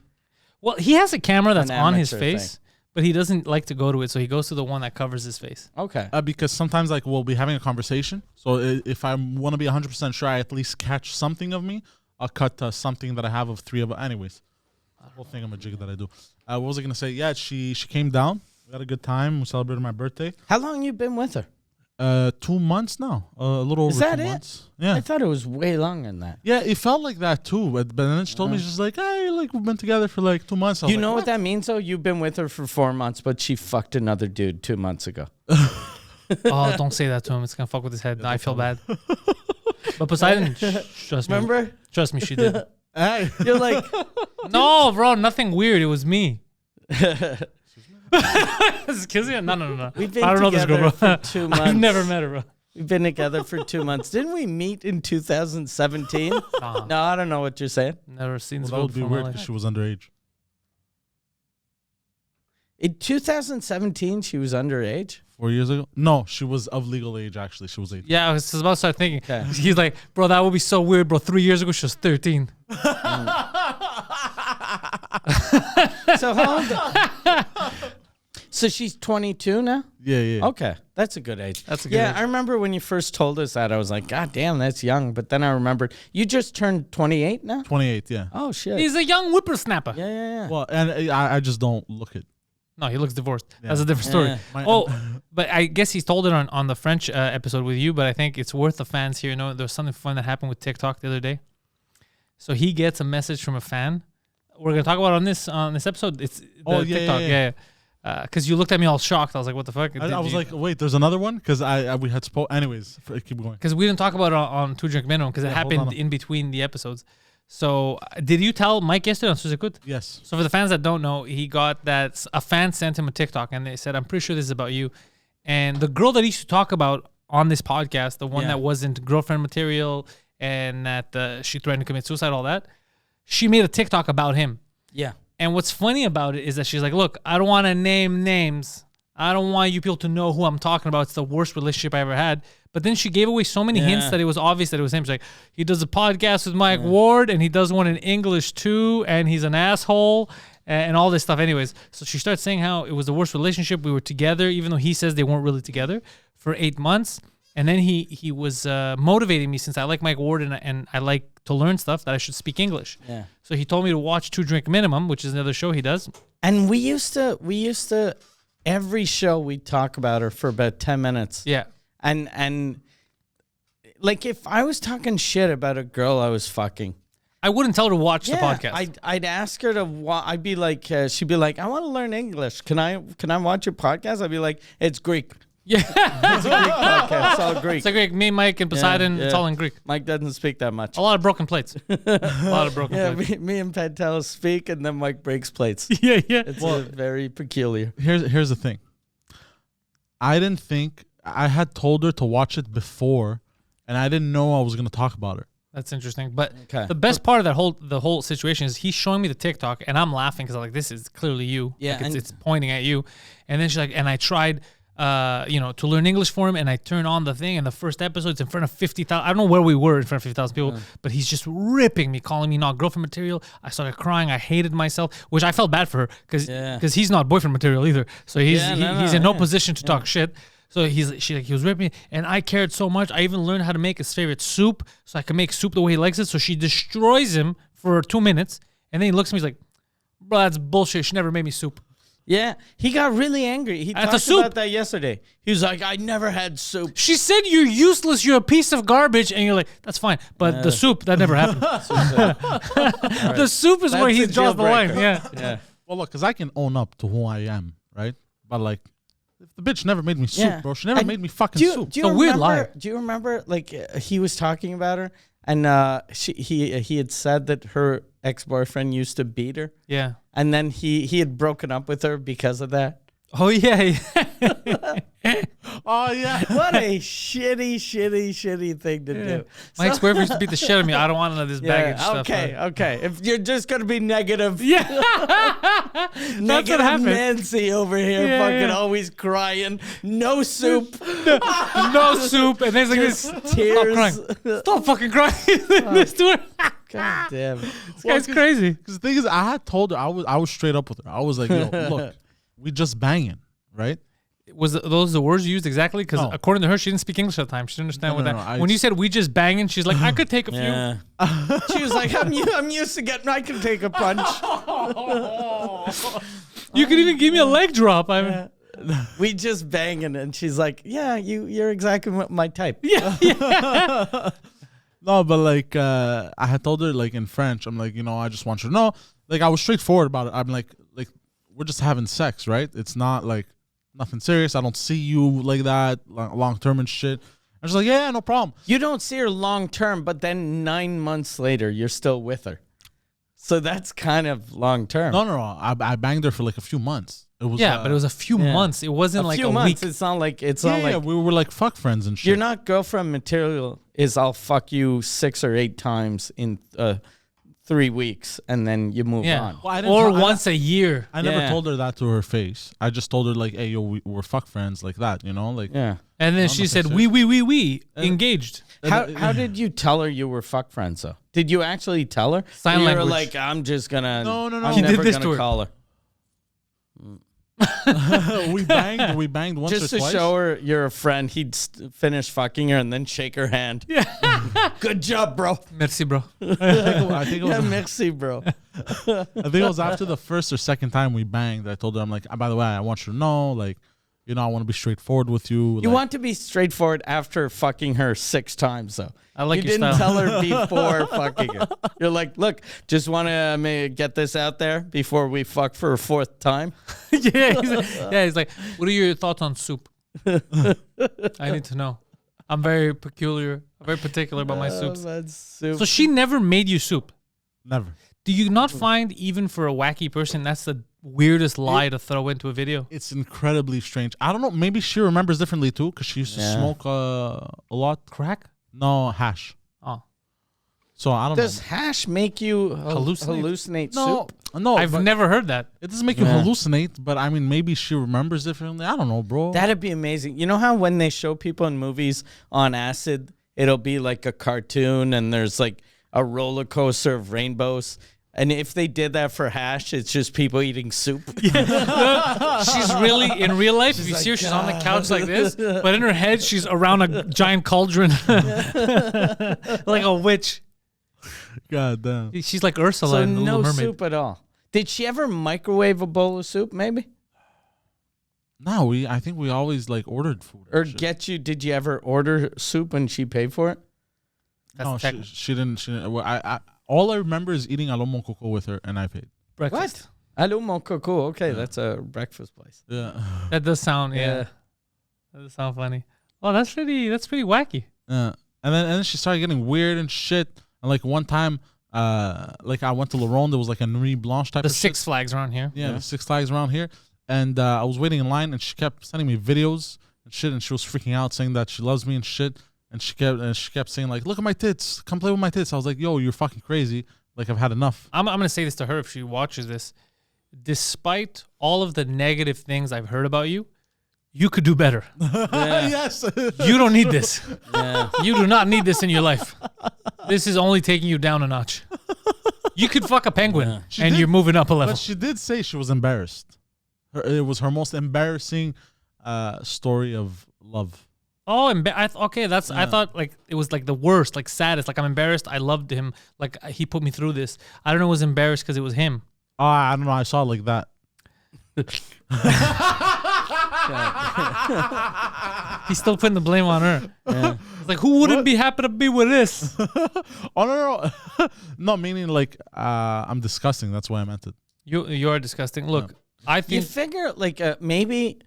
Well, he has a camera that's An on his amateur face, but he doesn't like to go to it, so he goes to the one that covers his face. Okay. Because sometimes like we'll be having a conversation. So if I want to be 100% sure I at least catch something of me, I'll cut to something that I have of three of it. Anyways, the whole thing I'm a jig that I do. What was I gonna say? Yeah, she came down. We had a good time. We celebrated my birthday. How long you been with her? 2 months now. A little over Is that 2 it? months. Yeah. I thought it was way longer than that. Yeah, it felt like that too. But then she told me, she's like, hey, like we've been together for like 2 months. I was You like, know what that means, though? You've been with her for 4 months, but she fucked another dude 2 months ago. Oh, don't say that to him. It's going to fuck with his head. I feel bad. But Poseidon, trust me. Remember? Trust me, she did. Hey. You're like, No, bro, nothing weird. It was me. Is it Kizzy? No. we've been I don't know this together girl, bro. for 2 months. I've never met her, bro. We've been together for 2 months. Didn't we meet in 2017? Nah, No, I don't know what you're saying. never seen this Well, that girl would be before in my weird life. because she was underage. In 2017, she was underage. 4 years ago? No, she was of legal age, actually. She was 18. Yeah, I was just about to start thinking. Okay. He's like, bro, that would be so weird, bro. 3 years ago, she was 13. So how old? So she's 22 now? Yeah. Okay, that's a good age. That's a good Yeah, age. I remember when you first told us that, I was like, God damn, that's young. But then I remembered, you just turned 28 now? 28, yeah. Oh, shit. He's a young whippersnapper. Yeah. Well, and I just don't look it. No, he looks divorced. Yeah. That's a different story. Yeah. Oh, but I guess he's told it on the French episode with you, but I think it's worth the fans here. You know, there's something fun that happened with TikTok the other day. So he gets a message from a fan. We're going to talk about it on this episode. It's the TikTok. Yeah. Because you looked at me all shocked. I was like, what the fuck? I was like, wait, there's another one? Because we had spoke. Anyways, keep going. because we didn't talk about it on Two Drink Minimum because it Yeah, hold happened on. in between the episodes. So did you tell Mike yesterday on Suzekut? Yes. So for the fans that don't know, he got that a fan sent him a TikTok and they said, I'm pretty sure this is about you. And the girl that he used to talk about on this podcast, the one Yeah. that wasn't girlfriend material and that she threatened to commit suicide, all that, she made a TikTok about him. Yeah. And what's funny about it is that she's like, look, I don't want to name names. I don't want you people to know who I'm talking about. It's the worst relationship I ever had. But then she gave away so many hints Yeah. that it was obvious that it was him. She's like, he does a podcast with Mike Ward and he does one in English too. And he's an asshole and all this stuff. Anyways, so she starts saying how it was the worst relationship. We were together, even though he says they weren't really together, for 8 months. And then he was motivating me since I like Mike Ward and I like to learn stuff that I should speak English. Yeah. So he told me to watch Two Drink Minimum, which is another show he does. And we used to, every show we'd talk about her for about 10 minutes. Yeah. And like if I was talking shit about a girl I was fucking, I wouldn't tell her to watch the podcast. I'd ask her to I'd be like, she'd be like, I want to learn English. Can I watch your podcast? I'd be like, it's Greek. yeah. It's a Greek podcast. It's all Greek. It's like Greek. Me, Mike, and Poseidon, it's yeah. all in Greek. Mike doesn't speak that much. A lot of broken plates. A lot of broken Yeah, plates. me and Pantelis speak, and then Mike breaks plates. Yeah. It's very peculiar. Here's the thing. I didn't think I had told her to watch it before, and I didn't know I was gonna talk about her. That's interesting. But Okay. the best part of the whole situation is he's showing me the TikTok, and I'm laughing because I'm like, this is clearly you. Yeah, Like, and- it's pointing at you. And then she's like, and I tried, to learn English for him, and I turn on the thing, and the first episode's in front of 50,000. I don't know where we were in front of 50,000 people, but he's just ripping me, calling me not girlfriend material. I started crying. I hated myself, which I felt bad for her because Yeah. he's not boyfriend material either. So he's he's in no yeah. position to talk shit. So he was ripping me, and I cared so much. I even learned how to make his favorite soup, so I can make soup the way he likes it. So she destroys him for 2 minutes, and then he looks at me, he's like, "Bro, that's bullshit. She never made me soup." Yeah, he got really angry. He At the talked soup. about that yesterday. He was like, I never had soup. She said you're useless. You're a piece of garbage, and you're like, that's fine. But the soup that never happened. The soup is where That's he a draws the deal line. breaker. Yeah. Yeah. Well, look, because I can own up to who I am, right? But like, if the bitch never made me soup, Yeah. bro. She never And made me fucking Do you, soup. do you It's a weird remember, lie. Do you remember, like, he was talking about her, and he had said that her ex-boyfriend used to beat her, Yeah. and then he had broken up with her because of that. Oh, yeah. Oh yeah. What a shitty thing to do. My ex-boyfriend used to beat the shit out of me. I don't want none of this baggage stuff. Okay. If you're just gonna be negative, Yeah. That's what negative happened. Nancy over here, Yeah, fucking yeah. always crying, no soup, No soup. And there's like just this. tears. Stop crying. Stop fucking crying. This to her. God damn. This guy's crazy. Because the thing is, I had told her I was straight up with her. I was like, yo, look, we just banging, right? Was those the words you used exactly? Because No. according to her, she didn't speak English at the time. She didn't understand what No, that. no, When you said we just banging, she's like, I could take a few. Yeah. She was like, I'm used to getting. I can take a punch. You could even give me a leg drop. I mean, We just banging, and she's like, yeah, you're exactly my type. yeah. No, but like, I had told her like in French, I'm like, I just want you to know, like, I was straightforward about it. I'm like, we're just having sex, right? It's not like nothing serious. I don't see you like that long term and shit. I was like, yeah, no problem. You don't see her long term, but then 9 months later, you're still with her. So that's kind of long term. No. I banged her for like a few months. It was Yeah, but it was a few yeah. months. It wasn't a like few a months. week. It's not like yeah, we were like fuck friends and shit. you're not girlfriend material. Is I'll fuck you 6 or 8 times in 3 weeks, and then you move Yeah. on. Well, I didn't Or tell- I- once a year. I never Yeah. told her that to her face. I just told her like, hey, yo, we're fuck friends like that, like. Yeah. And then No, she nothing said, serious. we, engaged. How did you tell her you were fuck friends though? Did you actually tell her? Sign you language. were like, I'm just gonna. No. I'm He did never this to gonna her. call her. we banged once Just or to twice. show her you're a friend, he'd finish fucking her and then shake her hand. Yeah. Good job, bro. Merci, bro. I think it was Yeah, merci, bro. I think it was after the first or second time we banged. I told her, I'm like, by the way, I want you to know, like, I want to be straightforward with you. You like, want to be straightforward after fucking her 6 times, though. I like you your didn't style. tell her before fucking her. You're like, look, just want to get this out there before we fuck for a 4th time. He's like, what are your thoughts on soup? I need to know. I'm very particular about my soups. That's soup. So she never made you soup. never. Do you not find, even for a wacky person, that's the weirdest lie to throw into a video? It's incredibly strange. I don't know. Maybe she remembers differently too, because she used to Yeah. smoke a lot. Crack? No, hash. Oh. So I don't Does know. hash make you hallucinate No, soup? no. I've but never heard that. it doesn't make you hallucinate, but I mean, maybe she remembers differently. I don't know, bro. That'd be amazing. You know how when they show people in movies on acid, it'll be like a cartoon and there's like a roller coaster of rainbows. And if they did that for hash, it's just people eating soup. She's really, in real life, if you see her, she's on the couch like this, but in her head, she's around a giant cauldron. Like a witch. God damn. She's like Ursula So in The no Little Mermaid. soup at all. Did she ever microwave a bowl of soup, maybe? No, I think we always like ordered food. Or and shit. get you? Did you ever order soup and she paid for it? That's No, tech- she didn't. Well, all I remember is eating alon coco with her, and I paid. breakfast. Allô, mon coco. Okay, that's a breakfast place. Yeah. That does sound, yeah. That does sound funny. Oh, that's pretty wacky. And then she started getting weird and shit. And like one time, like I went to Laurent, there was like a Nuit Blanche type The of Six shit. Flags around here. Yeah, the Six Flags around here. And I was waiting in line, and she kept sending me videos and shit, and she was freaking out, saying that she loves me and shit. And she kept saying like, "Look at my tits, come play with my tits." I was like, "Yo, you're fucking crazy. Like I've had enough." I'm going to say this to her if she watches this. Despite all of the negative things I've heard about you, you could do better. Yes. You don't need this. Yeah. You do not need this in your life. This is only taking you down a notch. You could fuck a penguin She and did- you're moving up a level. But she did say she was embarrassed. It was her most embarrassing story of love. Oh, okay. That's I thought like it was like the worst, like saddest. Like I'm embarrassed. I loved him. Like he put me through this. I don't know. I was embarrassed because it was him. I don't know. I saw it like that. He's still putting the blame on her. Yeah. It's like, who wouldn't be happy to be with this? Oh no. No, meaning like I'm disgusting. That's why I meant it. You are disgusting. Look, I You think figure like maybe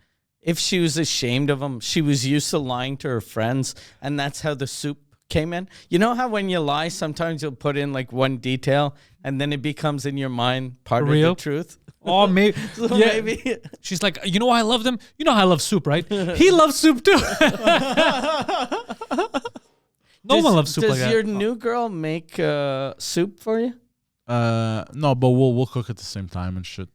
if she was ashamed of him, she was used to lying to her friends, and that's how the soup came in. You know how when you lie, sometimes you'll put in like one detail, and then it becomes in your mind part of real? the truth. oh maybe So yeah. maybe She's like, you know why I love them? You know how I love soup, right? He loves soup too. No one loves soup like Does that. your new girl make soup for you? No, but we'll cook at the same time and shit.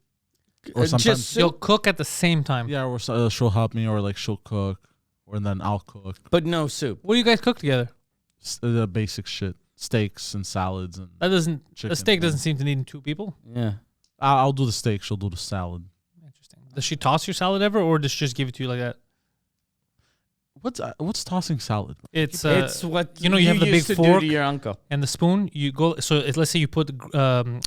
Or sometimes, Just soup, You'll cook at the same time. yeah, or she'll help me, or like she'll cook, or then I'll cook. but no soup. What do you guys cook together? The basic shit, steaks and salads and. That doesn't. Chicken, The steak yeah. doesn't seem to need 2 people. Yeah. I'll do the steak. She'll do the salad. Interesting. Does she toss your salad ever, or does she just give it to you like that? What's tossing salad? It's what you know, you have the used big to do fork to your uncle. and the spoon. You go. So let's say you put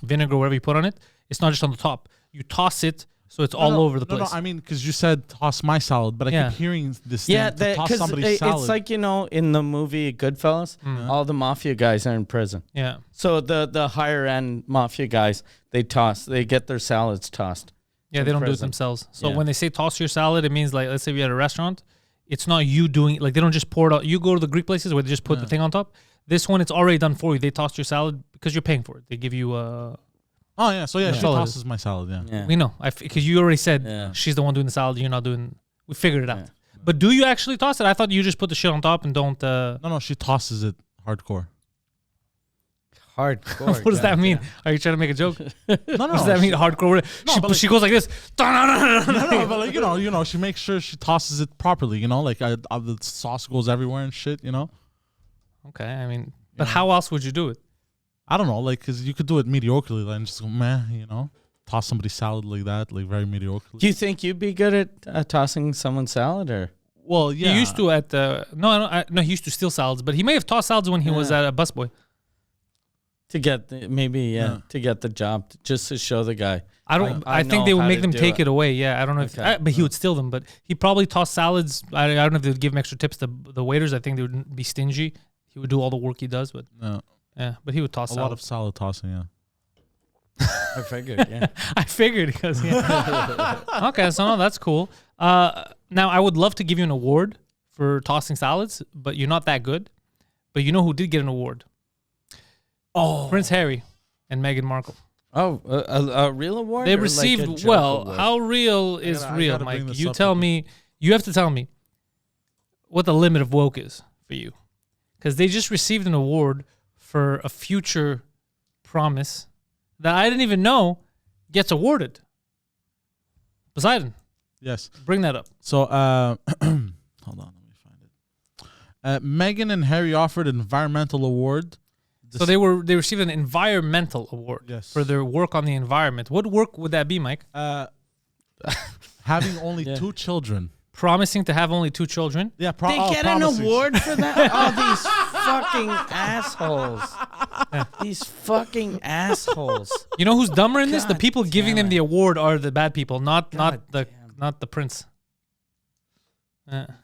vinegar, whatever you put on it. It's not just on the top. You toss it, so it's all over the place. No, I mean, because you said toss my salad, but I Yeah. keep hearing this Yeah, thing to toss because somebody's salad. it's like, you know, in the movie Goodfellas, all the mafia guys are in prison. Yeah. So the higher end mafia guys, they get their salads tossed. Yeah, in they don't do it prison. themselves. So Yeah. when they say toss your salad, it means like, let's say we at a restaurant, it's not you doing it. Like they don't just pour it out. You go to the Greek places where they just put the thing on top. This one, it's already done for you. They toss your salad because you're paying for it. They give you Oh yeah, so yeah, she Solid. tosses my salad. Yeah. Yeah. we know. Because you already said Yeah. she's the one doing the salad. You're not doing. We figured it out. Yeah. But do you actually toss it? I thought you just put the shit on top and don't. No, she tosses it hardcore. Hardcore. What does that God, mean? yeah. Are you trying to make a joke? No, What does that mean? Hardcore. but She goes like this. No, but like you know, she makes sure she tosses it properly. You know, like the sauce goes everywhere and shit. You know, Okay, I mean, but how else would you do it? I don't know, like, cause you could do it mediocrely, then just go meh. You know, toss somebody's salad like that, like very mediocrely. Do you think you'd be good at tossing someone's salad, or? Well, yeah, He used to at no, he used to steal salads, but he may have tossed salads when he was at a busboy. To get to get the job, just to show the guy. I think know they would how make to them do take it. it away. Yeah, I don't know if, Okay. but he would steal them. But he probably tossed salads. I don't know if they would give him extra tips to the waiters. I think they would be stingy. He would do all the work he does, but No, yeah, but he would toss a lot of salads. salad tossing. Yeah. I figured, yeah. I figured because okay, so no, that's cool. Now I would love to give you an award for tossing salads, but you're not that good. But you know who did get an award? Oh, Prince Harry and Meghan Markle. oh, a real award? They or like a received joke well. award? How real is I real, gotta bring Mike? this You up tell again. me. You have to tell me what the limit of woke is for you, because they just received an award for a future promise that I didn't even know gets awarded. Poseidon, Yes. bring that up. So, hold on, let me find it. Meghan and Harry offered an environmental award. So they received an environmental award Yes. for their work on the environment. What work would that be, Mike? Having only Yeah. 2 children. Promising to have only 2 children. Yeah, They get an award for that? Oh, these fucking assholes. These fucking assholes. You know who's dumber in this? The God people giving damn them it. the award are the bad people, not God the prince.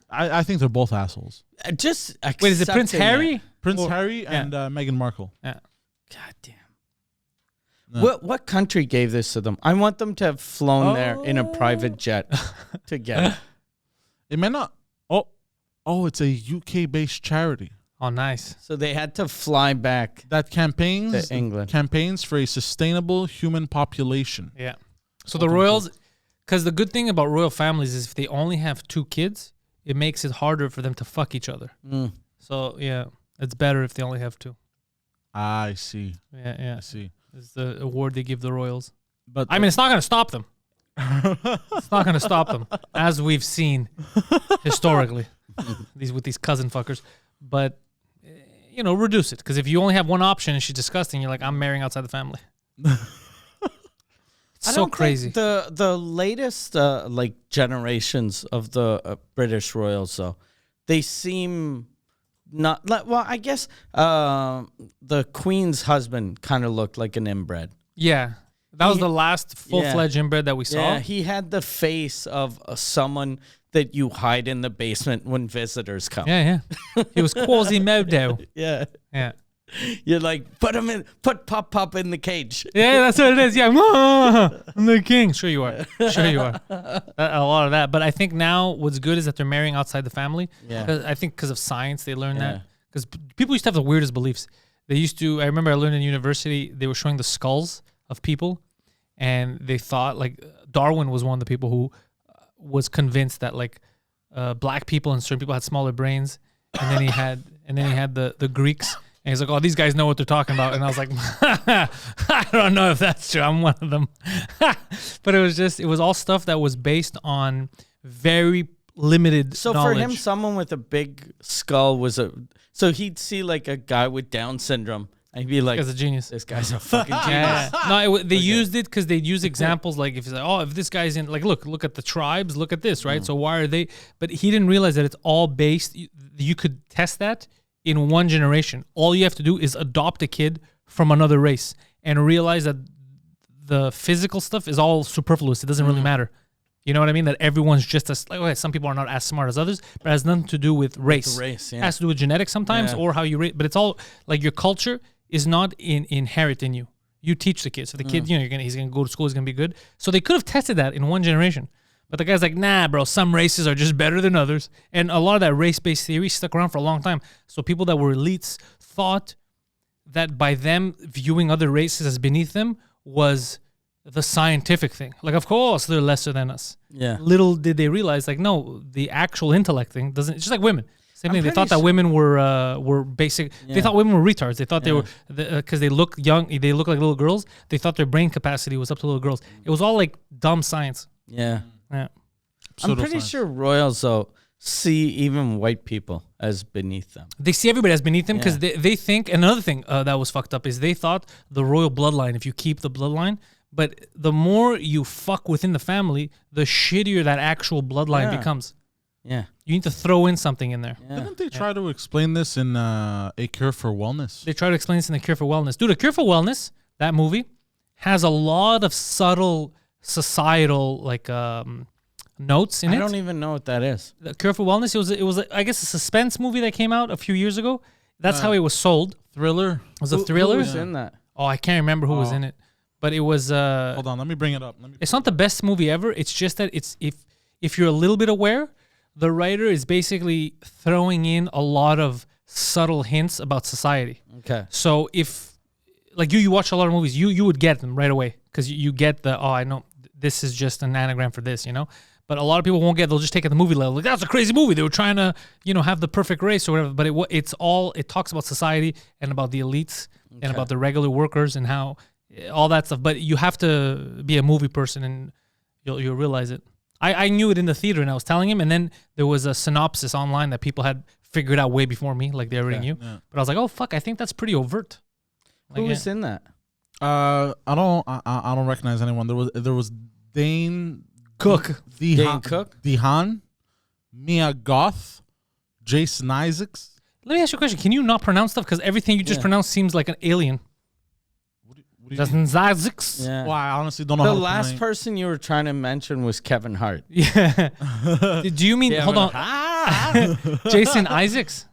I think they're both assholes. Just Wait, is it Prince accepting Harry? Prince Or- Harry and Meghan Markle. Yeah. it. God damn. Yeah. What country gave this to them? I want them to have flown there in a private jet to get it. It may not. Oh, it's a UK-based charity Oh, nice. So they had to fly back that campaigns to England. for a sustainable human population. Yeah. So the royals, because the good thing about royal families is if they only have 2 kids, it makes it harder for them to fuck each other. Mm. So yeah, it's better if they only have 2. I see. Yeah. I see. It's the award they give the royals. But I mean, it's not going to stop them. It's not going to stop them, as we've seen historically, with these cousin fuckers. But reduce it, because if you only have one option and she's disgusting, you're like, I'm marrying outside the family. It's I so don't think crazy. The latest generations of the British royals, though, they seem not like. Well, I guess the Queen's husband kind of looked like an inbred. Yeah, That was the last full-fledged inbred that we saw. Yeah, he had the face of someone that you hide in the basement when visitors come. Yeah. He was Quasimodo. Yeah. Yeah. You're like, put Pop in the cage. Yeah, that's what it is. Yeah, I'm the king. Sure you are. A lot of that. But I think now what's good is that they're marrying outside the family. Yeah. I think because of science, they learned that. Because people used to have the weirdest beliefs. They used to, I remember I learned in university, they were showing the skulls of people. And they thought, like, Darwin was one of the people who was convinced that, like, black people and certain people had smaller brains. And then he had the Greeks. And he's like, oh, these guys know what they're talking about. And I was like, I don't know if that's true. I'm one of them. But it was all stuff that was based on very limited So knowledge. for him, someone with a big skull so he'd see like a guy with Down syndrome and he'd be like, As a genius. this guy's a fucking genius. Yeah. No, they used it because they'd use examples like if it's like, oh, if this guy's in, like, look at the tribes, look at this, right? So why are they? But he didn't realize that it's all based. You could test that in one generation. All you have to do is adopt a kid from another race and realize that the physical stuff is all superfluous. It doesn't really matter. You know what I mean? That everyone's just as, like, okay, some people are not as smart as others, but it has nothing to do with race. It has to do with genetics sometimes or how you but it's all like your culture is not inherent in you. You teach the kid. So the kid, he's gonna go to school, he's gonna be good. So they could have tested that in one generation. But the guy's like, nah, bro, some races are just better than others. And a lot of that race-based theory stuck around for a long time. So people that were elites thought that by them viewing other races as beneath them was the scientific thing. Like, of course, they're lesser than us. Yeah. Little did they realize, like, no, the actual intellect thing doesn't. It's just like women. Same thing. They thought that women were basic. Yeah. They thought women were retards. They thought they were, because they look young, they look like little girls. They thought their brain capacity was up to little girls. It was all like dumb science. Yeah. Yeah. I'm pretty sure royals, though, see even white people as beneath them. They see everybody as beneath them because they think, and another thing that was fucked up is they thought the royal bloodline, if you keep the bloodline, but the more you fuck within the family, the shittier that actual bloodline becomes. Yeah. You need to throw in something in there. Yeah. Didn't they try to explain this in A Cure for Wellness? They try to explain this in A Cure for Wellness. Dude, A Cure for Wellness, that movie, has a lot of subtle societal, like, notes in it. I don't even know what that is. The Cure for Wellness, it was I guess a suspense movie that came out a few years ago. That's how it was sold. Thriller? It was a thriller. Who was in that? Oh, I can't remember who was in it. But it was hold on, let me bring it up. It's not the best movie ever. It's just that it's if you're a little bit aware, the writer is basically throwing in a lot of subtle hints about society. Okay. So if like you watch a lot of movies, you would get them right away because you get I know this is just an anagram for this, But a lot of people won't get. They'll just take it at the movie level. Like, that's a crazy movie. They were trying to, have the perfect race or whatever. But it talks about society and about the elites and about the regular workers and how all that stuff. But you have to be a movie person and you'll realize it. I knew it in the theater and I was telling him. And then there was a synopsis online that people had figured out way before me, like they already knew. Yeah. But I was like, oh fuck, I think that's pretty overt. Like, Who was in that? I don't recognize anyone. There was Dane Cook. Dane Cook? Dehan, Mia Goth, Jason Isaacs. Let me ask you a question. Can you not pronounce stuff? Because everything you just pronounced seems like an alien. What do you Jason Isaacs. Yeah. Well, I honestly don't know The how to last pronounce. person you were trying to mention was Kevin Hart. Yeah. Do you mean, hold on, Jason Isaacs?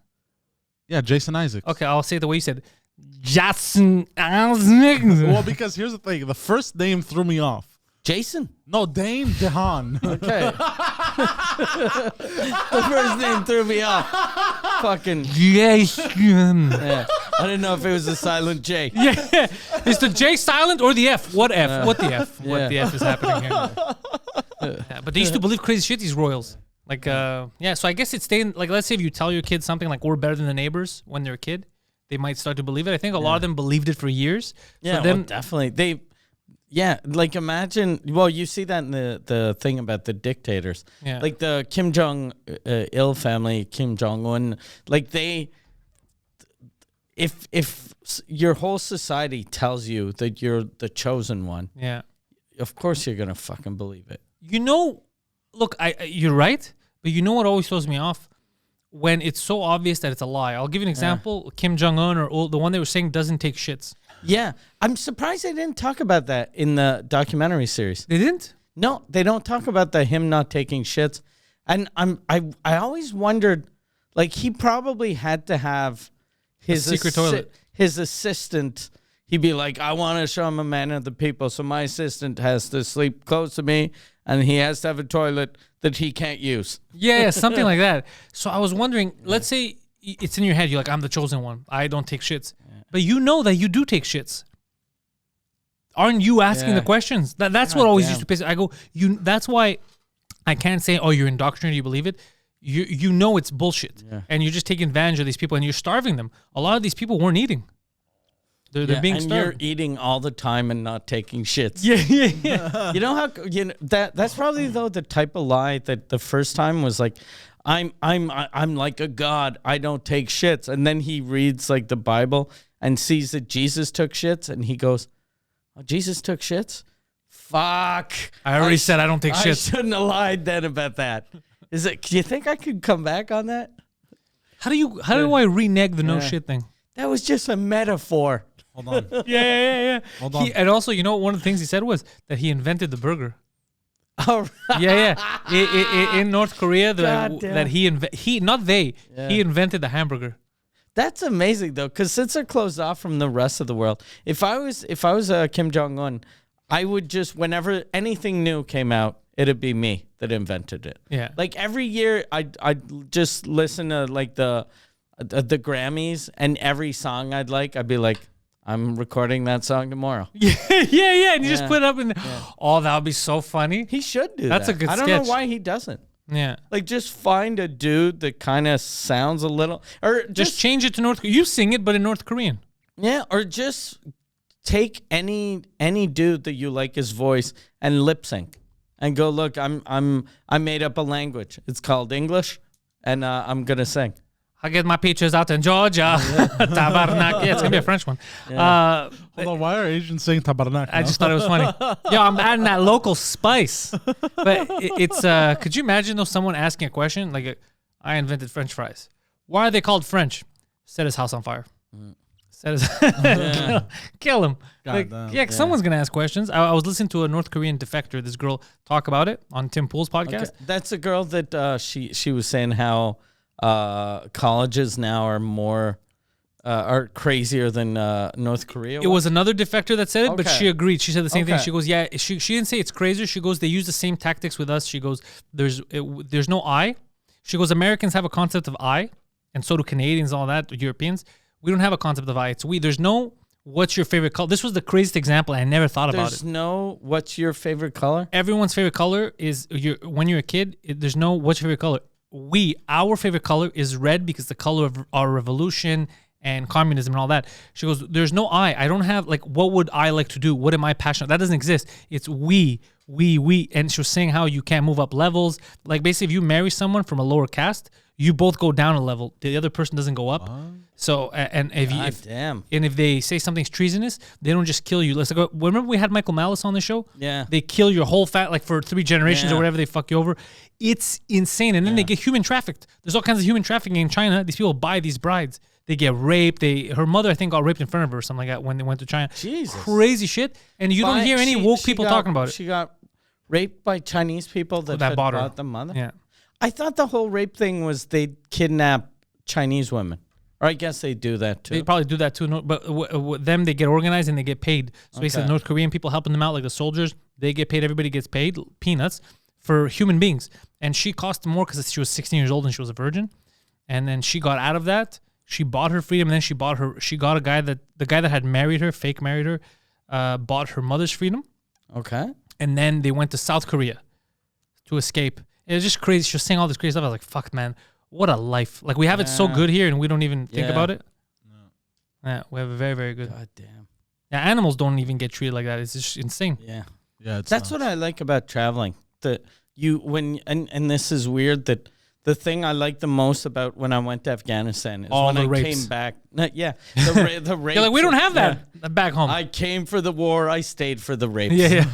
Yeah, Jason Isaacs. Okay, I'll say it the way you said. Jason Isaacs. Well, because here's the thing. The first name threw me off. Jason? No, Dane DeHaan. Okay. The first name threw me off. Fucking. Jason. Yeah. I didn't know if it was a silent J. Yeah. Is the J silent or the F? What F? What the F? What the F is happening here? Yeah, but they used to believe crazy shit, these royals. Like, so I guess it's staying, like, let's say if you tell your kid something like, we're better than the neighbors when they're a kid, they might start to believe it. I think a lot of them believed it for years. Yeah, so then, well, definitely. Like imagine, well, you see that in the thing about the dictators. Yeah. Like the Kim Jong-il family, Kim Jong-un, like if your whole society tells you that you're the chosen one, of course you're going to fucking believe it. Look, you're right, but you know what always throws me off? When it's so obvious that it's a lie. I'll give you an example. Kim Jong-un or the one they were saying doesn't take shits. Yeah, I'm surprised they didn't talk about that in the documentary series. They didn't? No, they don't talk about him not taking shits. And I always wondered, like, he probably had to have his secret toilet. His assistant. He'd be like, I want to show him a man of the people, so my assistant has to sleep close to me, and he has to have a toilet that he can't use. Yeah, something like that. So I was wondering, let's say it's in your head, you're like, I'm the chosen one. I don't take shits. But you know that you do take shits. Aren't you asking the questions? That's what always used to piss. I go, that's why I can't say, oh, you're indoctrinated, you believe it. You know it's bullshit. Yeah. And you're just taking advantage of these people and you're starving them. A lot of these people weren't eating. They're being starved. You're eating all the time and not taking shits. Yeah. You know how that's probably though the type of lie that the first time was like, I'm like a god. I don't take shits. And then he reads like the Bible and sees that Jesus took shits and he goes, oh, Jesus took shits? Fuck. I already said I don't take shits. I shouldn't have lied then about that. Do you think I could come back on that? How do I renege the no shit thing? That was just a metaphor. Hold on. Yeah. Hold on. And also, you know, one of the things he said was that he invented the burger. Oh, right. Yeah. In North Korea, he invented the hamburger. That's amazing though, because since they're closed off from the rest of the world, if I was Kim Jong-un, I would just, whenever anything new came out, it'd be me that invented it. Yeah. Like every year, I'd just listen to like the Grammys, and every song I'd be like, I'm recording that song tomorrow. Yeah. And you just put it up and oh, that would be so funny. He should do That's that. a good I don't sketch. know why he doesn't. Yeah. Like just find a dude that kind of sounds a little, or Just change it to North Korean. You sing it, but in North Korean. Yeah, or just take any dude that you like his voice and lip sync and go, look, I made up a language. It's called English, and I'm gonna sing. I get my peaches out in Georgia. Tabarnak. Yeah, it's gonna be a French one. Hold on, why are Asians saying tabarnak? I just thought it was funny. Yeah, I'm adding that local spice. But it's could you imagine though someone asking a question like, I invented French fries. Why are they called French? Set his house on fire. Set his kill him. Someone's gonna ask questions. I was listening to a North Korean defector, this girl, talk about it on Tim Pool's podcast. Okay. That's a girl that she was saying how colleges now are more are crazier than North Korea. It was another defector that said it, but she agreed. She said the same thing. Okay. She goes, yeah, she didn't say it's crazier. She goes, they use the same tactics with us. She goes, there's no I. She goes, Americans have a concept of I, and so do Canadians, all that, Europeans. We don't have a concept of I. It's we. There's no what's your favorite color. This was the craziest example. I never thought about it. There's no what's your favorite color? Everyone's favorite color is when you're a kid. There's no what's your favorite color. Our favorite color is red because the color of our revolution and communism and all that. She goes, there's no I don't have, like, what would I like to do? What am I passionate? That doesn't exist. It's we. And she was saying how you can't move up levels. Like, basically, if you marry someone from a lower caste, you both go down a level. The other person doesn't go up. So, and if they say something's treasonous, they don't just kill you. Let's go. Remember we had Michael Malice on the show? Yeah. They kill your whole like for 3 generations or whatever, they fuck you over. It's insane. And then they get human trafficked. There's all kinds of human trafficking in China. These people buy these brides. They get raped. Her mother, I think, got raped in front of her or something like that when they went to China. Jesus. Crazy shit. And you don't hear any woke people talking about it. She got raped by Chinese people that bought the mother? Yeah. I thought the whole rape thing was they'd kidnap Chinese women. Or I guess they do that too. They probably do that too. But them, they get organized and they get paid. So basically, North Korean people helping them out, like the soldiers, they get paid. Everybody gets paid peanuts for human beings. And she cost more because she was 16 years old and she was a virgin. And then she got out of that. She bought her freedom. And then she got the guy that had married her, fake married her, bought her mother's freedom. Okay. And then they went to South Korea to escape. It was just crazy. She was saying all this crazy stuff. I was like, fuck, man. What a life. Like, we have it so good here and we don't even think about it. No. Yeah, we have a very, very good. God damn. Yeah, animals don't even get treated like that. It's just insane. Yeah. Yeah, that's what I like about traveling. And this is weird, that the thing I like the most about when I went to Afghanistan is when I came back. The rape. You're like, we don't have that back home. I came for the war. I stayed for the rapes. Yeah.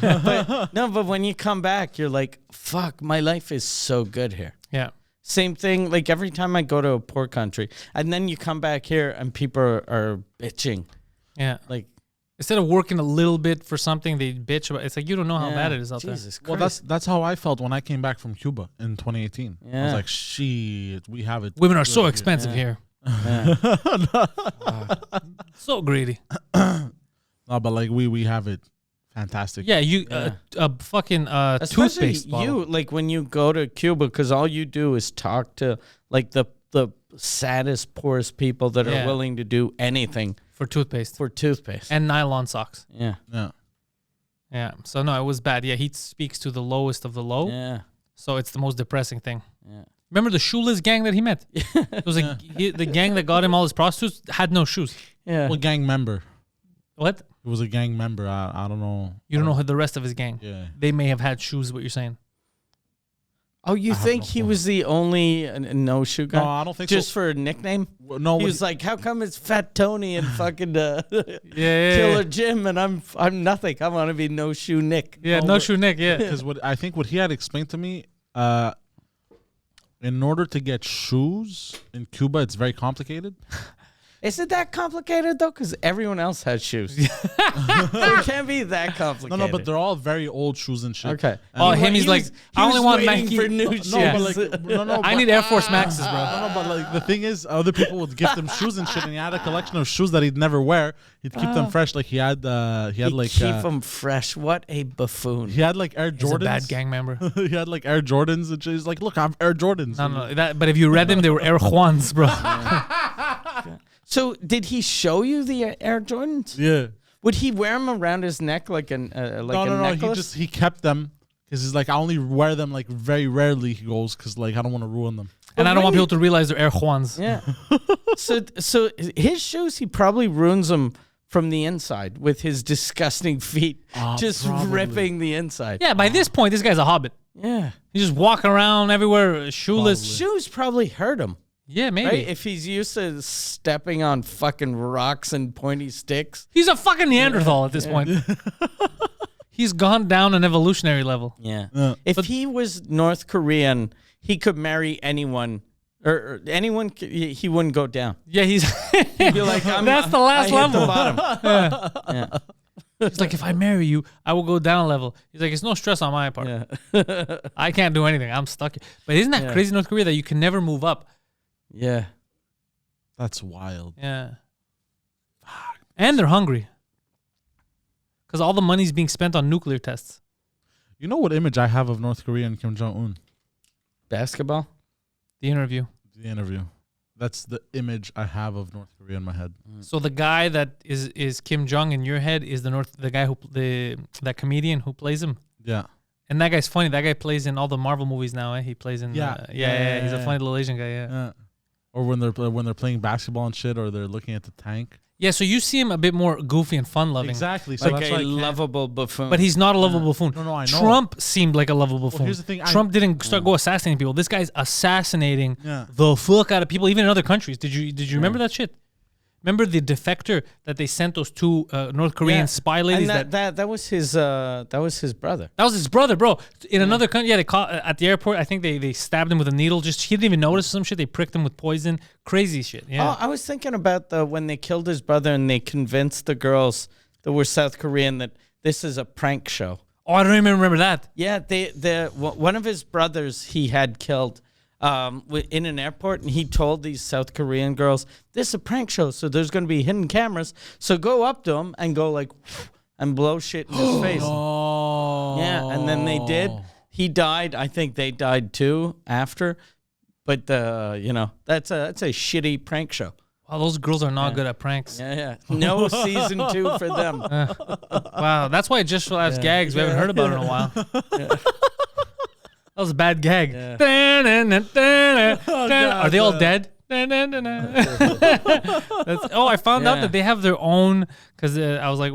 But when you come back, you're like, fuck, my life is so good here. Yeah. Same thing, like every time I go to a poor country, and then you come back here and people are bitching. Yeah. Like, Instead of working a little bit for something, they bitch about. It's like you don't know how bad it is out Jesus Well, Christ. that's how I felt when I came back from Cuba in 2018. I was Yeah. like, shit, we have it. Women are so good expensive here. Yeah. So greedy. No, but like we have it fantastic. Yeah, you a fucking Especially toothpaste bottle you, like when you go to Cuba, because all you do is talk to like the saddest, poorest people that Yeah. are willing to do anything for toothpaste for toothpaste. and nylon socks. Yeah. Yeah. Yeah. So no, it was bad. Yeah, he speaks to the lowest of the low. Yeah. So it's the most depressing thing. Yeah. Remember the shoeless gang that he met? It was like the gang that got him all his prostitutes had no shoes. Yeah. Well, gang member. What? It was a gang member. I don't know. You don't know who the rest of his gang. Yeah. They may have had shoes. What you're saying? Oh, you I have think no he clue. was the only no shoe guy? No, I don't think Just so. for a nickname? No, He was like, how come it's Fat Tony and fucking Yeah. Killer Jim and I'm nothing. I want to be no shoe Nick. Yeah. No shoe Nick. Yeah. because what I think what he had explained to me, in order to get shoes in Cuba, it's very complicated. Is it that complicated though? Because everyone else has shoes. So it can't be that complicated. No, but they're all very old shoes and shit. Okay. Oh, him, he's like, I only want Nike. for new shoes. I need Air Force Maxes, bro. No, but like the thing is, other people would gift him shoes and shit, and he had a collection of shoes that he'd never wear. He'd keep them fresh. Like he had like keep them fresh. What a buffoon. he had like Air He's a Jordans. bad gang member. He had like Air Jordans, and shit. He's like, look, I have Air Jordans. No. But if you read them, they were Air Juans, bro. So did he show you the Air Jordans? Yeah. Would he wear them around his neck like a No. necklace? He kept them because he's like, I only wear them like very rarely. He goes because like I don't want to ruin them. And I don't want really- people to realize they're Air Juans. Yeah. so his shoes, he probably ruins them from the inside with his disgusting feet, just probably. ripping the inside. Yeah, by this point, this guy's a hobbit. Yeah. He's just walking around everywhere, shoeless. Shoes probably hurt him, Yeah, maybe. right? If he's used to stepping on fucking rocks and pointy sticks. He's a fucking Neanderthal at this point. He's gone down an evolutionary level. Yeah. Yeah. If he was North Korean, he could marry anyone. Or anyone, he wouldn't go down. Yeah, he's. He'd be like, That's the last I hit level. the bottom. Yeah. He's like, if I marry you, I will go down a level. He's like, it's no stress on my part. Yeah. I can't do anything. I'm stuck. But isn't that Yeah. crazy, North Korea, that you can never move up? Yeah. That's wild. Yeah. And they're hungry. Because all the money's being spent on nuclear tests. You know what image I have of North Korea and Kim Jong Un? Basketball? The interview. The interview. That's the image I have of North Korea in my head. So the guy that is Kim Jong in your head is the guy that comedian who plays him. Yeah. And that guy's funny. That guy plays in all the Marvel movies now. He plays in. Yeah. Yeah. He's a Yeah. funny little Asian guy. Yeah. Yeah. Or when they're playing basketball and shit, or they're looking at the tank. Yeah. So you see him a bit more goofy and fun loving. Exactly. So Like that's a why I can't- lovable buffoon. But he's not a lovable buffoon. No, I know. Trump seemed like a lovable buffoon. here's the thing, Trump didn't go assassinating people. This guy's assassinating Yeah. the fuck out of people, even in other countries. Did you remember that shit? Remember the defector that they sent those two North Korean spy ladies? And that was his brother. That was his brother, bro. In another country, they caught at the airport. I think they stabbed him with a needle. Just he didn't even notice some shit. They pricked him with poison. Crazy shit. Yeah. Oh, I was thinking about when they killed his brother and they convinced the girls that were South Korean that this is a prank show. Oh, I don't even remember that. Yeah, one of his brothers he had killed in an airport, and he told these South Korean girls, "This is a prank show, so there's going to be hidden cameras. So go up to him and go like, and blow shit in his face." Oh. Yeah, and then they did. He died. I think they died too after. But that's a shitty prank show. Wow, those girls are not good at pranks. Yeah. No season 2 for them. Wow, that's why Just Laughs gags. We haven't heard about it in a while. That was a bad gag. Are they all dead? I found out that they have their own. Because I was like,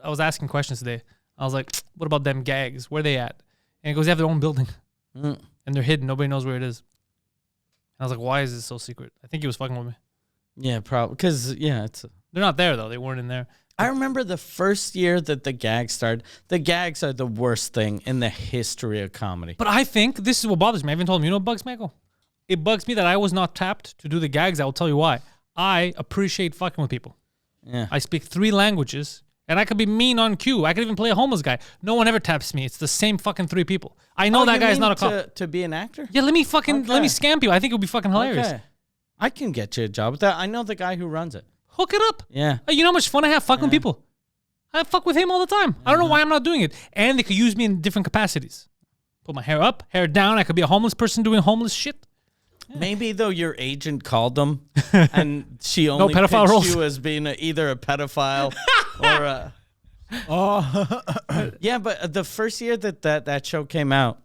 I was asking questions today. I was like, what about them gags? Where they at? And he goes, they have their own building, and they're hidden. Nobody knows where it is. And I was like, why is it so secret? I think he was fucking with me. Yeah, probably. Because, they're not there, though. They weren't in there. I remember the first year that the gags started. The gags are the worst thing in the history of comedy. But I think this is what bothers me. I even told him, you know what bugs me, Michael? It bugs me that I was not tapped to do the gags. I will tell you why. I appreciate fucking with people. Yeah. I speak 3 languages, And I could be mean on cue. I could even play a homeless guy. No one ever taps me. It's the same fucking 3 people. I know that guy's not a cop. To be an actor? Yeah, let me scam you. I think it would be fucking hilarious. Okay. I can get you a job with that. I know the guy who runs it. Hook it up. Yeah. You know how much fun I have fucking with people? I fuck with him all the time. I don't know why I'm not doing it. And they could use me in different capacities. Put my hair up, hair down. I could be a homeless person doing homeless shit. Yeah. Maybe though your agent called them and she only pedophile pitched roles. you as being either a pedophile or a... Yeah, but the first year that show came out,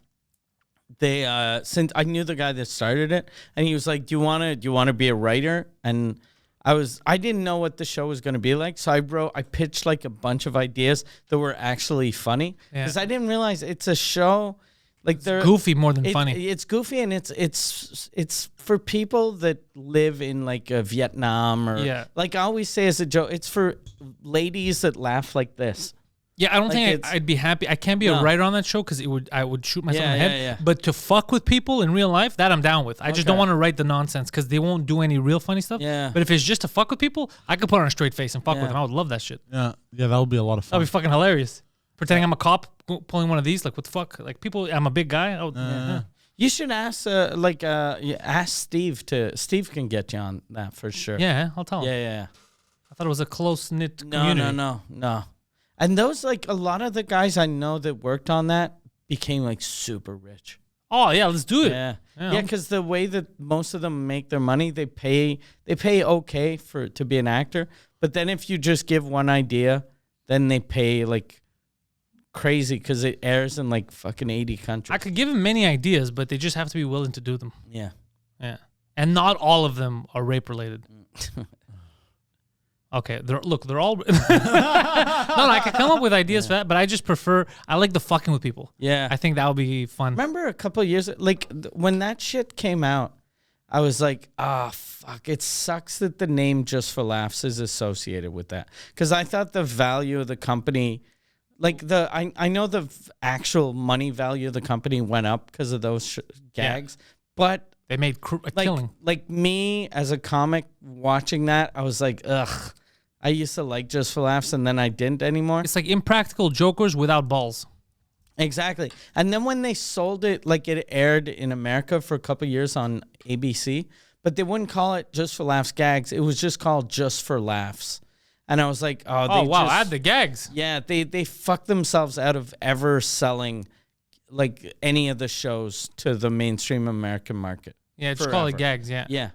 they since I knew the guy that started it, and he was like, do you want to be a writer? And I didn't know what the show was going to be like, so I pitched like a bunch of ideas that were actually funny, because I didn't realize it's a show like they're goofy more than funny. It's goofy, and it's for people that live in like Vietnam or like I always say as a joke, it's for ladies that laugh like this. Yeah, I don't think I'd be happy. I can't be a writer on that show because I would shoot myself in the head. Yeah. But to fuck with people in real life, that I'm down with. I just don't want to write the nonsense because they won't do any real funny stuff. Yeah. But if it's just to fuck with people, I could put on a straight face and fuck with them. I would love that shit. Yeah, that would be a lot of fun. That'd be fucking hilarious. Pretending I'm a cop, pulling one of these, like what the fuck? Like people, I'm a big guy. You should ask ask Steve Steve can get you on that for sure. Yeah, I'll tell him. Yeah. I thought it was a close knit community. No. And those like a lot of the guys I know that worked on that became like super rich. Oh yeah, let's do it. Yeah, because the way that most of them make their money, they pay okay to be an actor. But then if you just give one idea, then they pay like crazy because it airs in like fucking 80 countries. I could give them many ideas, but they just have to be willing to do them. Yeah. And not all of them are rape related. Okay, they're all. No, I could come up with ideas for that, but I just prefer. I like the fucking with people. Yeah, I think that would be fun. Remember a couple of years, like when that shit came out, I was like, fuck, it sucks that the name Just for Laughs is associated with that, because I thought the value of the company, like I know the actual money value of the company went up because of those gags, but they made a killing. Like me as a comic watching that, I was like, ugh. I used to like Just for Laughs, and then I didn't anymore. It's like Impractical Jokers without balls. Exactly. And then when they sold it, like it aired in America for a couple of years on ABC, but they wouldn't call it Just for Laughs gags. It was just called Just for Laughs. And I was like, wow, add the gags. Yeah, they fucked themselves out of ever selling like any of the shows to the mainstream American market. Yeah, just call it gags, yeah. Yeah.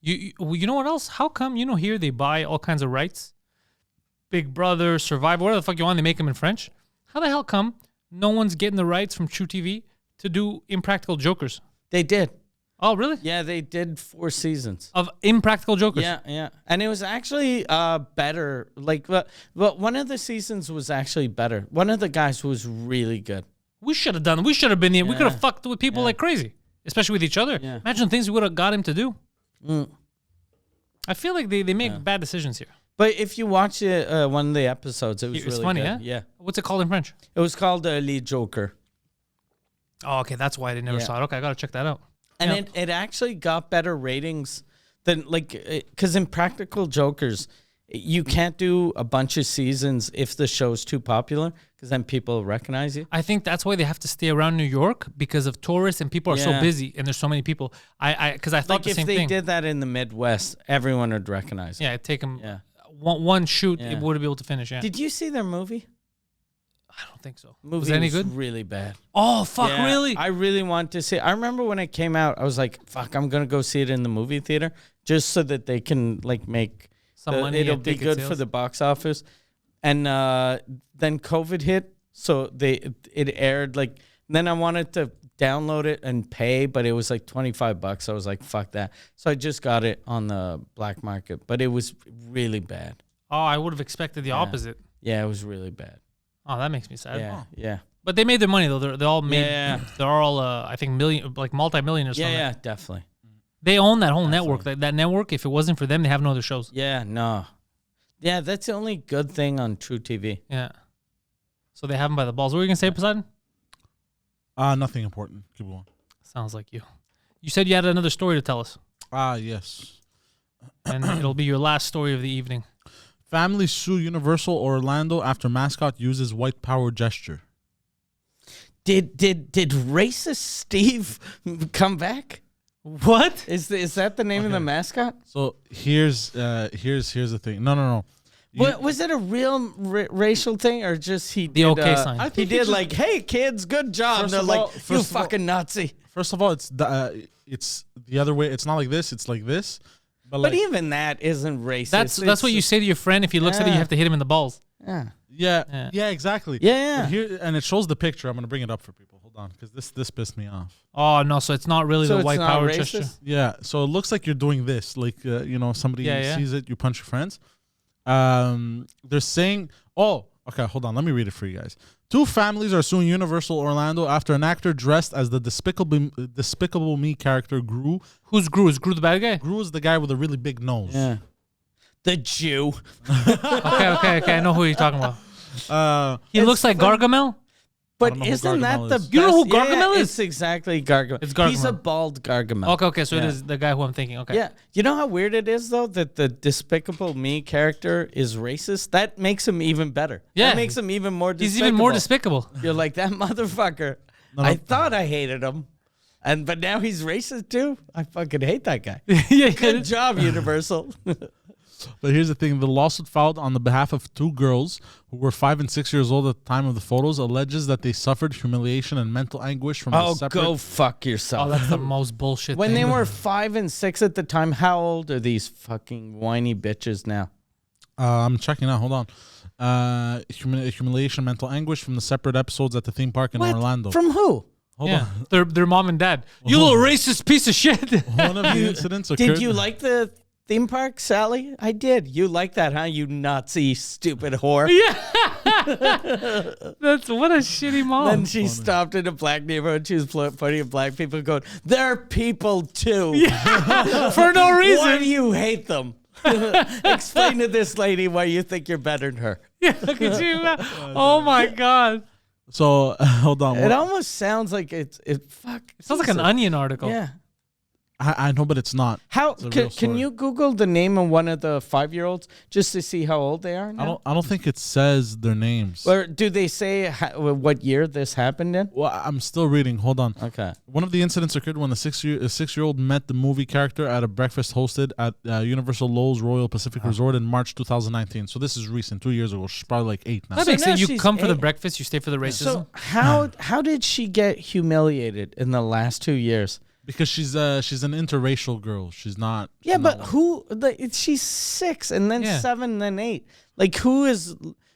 You know what else? How come, here they buy all kinds of rights? Big Brother, Survivor, whatever the fuck you want, they make them in French. How the hell come no one's getting the rights from True TV to do Impractical Jokers? They did. Oh, really? Yeah, they did 4 seasons. Of Impractical Jokers? Yeah. And it was actually better. Like, but one of the seasons was actually better. One of the guys was really good. We should have done it. We should have been here. We could have fucked with people like crazy, especially with each other. Yeah. Imagine things we would have got him to do. I feel like they make bad decisions here. But if you watch one of the episodes, it was It's really funny, good. Yeah. What's it called in French? It was called Le Joker. Oh, okay. That's why I never saw it. Okay, I got to check that out. And it actually got better ratings than, like, because in Practical Jokers, you can't do a bunch of seasons if the show's too popular, because then people recognize you. I think that's why they have to stay around New York, because of tourists and people are so busy and there's so many people. Because I thought Like, the same thing. if they did that in the Midwest, everyone would recognize you. Yeah, it'd take them one shoot, it would be able to finish. Yeah. Did you see their movie? I don't think so. Movie was it any good? Really bad. Oh, fuck, Yeah, really? I really want to see it. I remember when it came out, I was like, fuck, I'm going to go see it in the movie theater just so that they can, like, make some money. It'll be good for the box office. And then COVID hit, so it aired, like, then I wanted to download it and pay, but it was like $25. I was like, fuck that. So I just got it on the black market, but it was really bad. Oh, I would have expected the opposite. Yeah, it was really bad. Oh, that makes me sad. Yeah. But they made their money though. They all made. Yeah. They're all I think multi-millionaires. Yeah, definitely. They own that whole network. That network. If it wasn't for them, they have no other shows. Yeah, no. Yeah, that's the only good thing on True TV. Yeah. So they have them by the balls. What were you gonna say, Poseidon? Nothing important. Keep going. Sounds like you. You said you had another story to tell us. Yes. And it'll be your last story of the evening. Families sue Universal Orlando after mascot uses white power gesture. Did racist Steve come back? What? Is that the name of the mascot? So here's the thing. No. Was it a real racial thing or just he The did, okay sign. I He think did like, hey kids, good job. First They're of like, all- you first of all- fucking Nazi. First of all, it's the other way. It's not like this. It's like this. But But like, even that isn't racist. That's what you say to your friend. If he looks at it, you Yeah. have to hit him in the balls. Yeah. yeah, exactly. Yeah. But here, and it shows the picture. I'm gonna bring it up for people. Hold on, because this pissed me off. Oh no! So it's not really So the it's white not power racist? gesture. Yeah, so it looks like you're doing this, like somebody Yeah. sees it, you punch your friends. They're saying, oh, okay, hold on, let me read it for you guys. 2 families are suing Universal Orlando after an actor dressed as the Despicable Me character Gru. Who's Gru? Is Gru the bad guy? Gru is the guy with a really big nose. Yeah. The Jew. Okay. I know who you're talking about. He It's looks like fun. Gargamel. I But don't know who isn't that Gargamel the is. best? You know who Yeah, Gargamel is? It's exactly Gargamel. It's Gargamel. He's a bald Gargamel. Okay. So it Yeah. is the guy who I'm thinking. Okay. Yeah. You know how weird it is, though, that the Despicable Me character is racist? That makes him even better. Yeah. That makes him even more despicable. He's even more despicable. You're like, that motherfucker. No. I thought I hated him. But now he's racist, too? I fucking hate that guy. Yeah. Good job, Universal. But here's the thing. The lawsuit filed on the behalf of 2 girls who were 5 and 6 years old at the time of the photos alleges that they suffered humiliation and mental anguish from the Oh, separate... go fuck yourself. Oh, that's the most bullshit. When thing. they were 5 and 6 at the time, how old are these fucking whiny bitches now? I'm checking out. Hold on. Humiliation, mental anguish from the separate episodes at the theme park in Orlando. From who? Hold yeah, on. their mom and dad. You little racist piece of shit. One of the incidents occurred... Did you like the theme park, Sally? I did. You like that, huh? You Nazi stupid whore. That's what a shitty mom. Then she stopped in a black neighborhood. She was pointing at black people going, they're people too. For no reason. Why do you hate them? Explain to this lady why you think you're better than her. Yeah, could you? Oh my god. So, hold on. It almost sounds like fuck. It sounds like an Onion article. Yeah. I know, but it's not. How It's a real can story. you Google the name of one of the 5-year-olds just to see how old they are now? I don't think it says their names. Or do they say what year this happened in? Well, I'm still reading. Hold on. Okay. One of the incidents occurred when a 6-year-old met the movie character at a breakfast hosted at Universal Lowe's Royal Pacific Resort in March 2019. So this is recent, 2 years ago. She's probably like 8 now. That makes now sense. You she's come for the 8. breakfast, you stay for the racism. So how did she get humiliated in the last 2 years? Because she's an interracial girl. She's not. Yeah, she's but not- who? She's 6 and then Yeah. 7 and then 8. Like who is?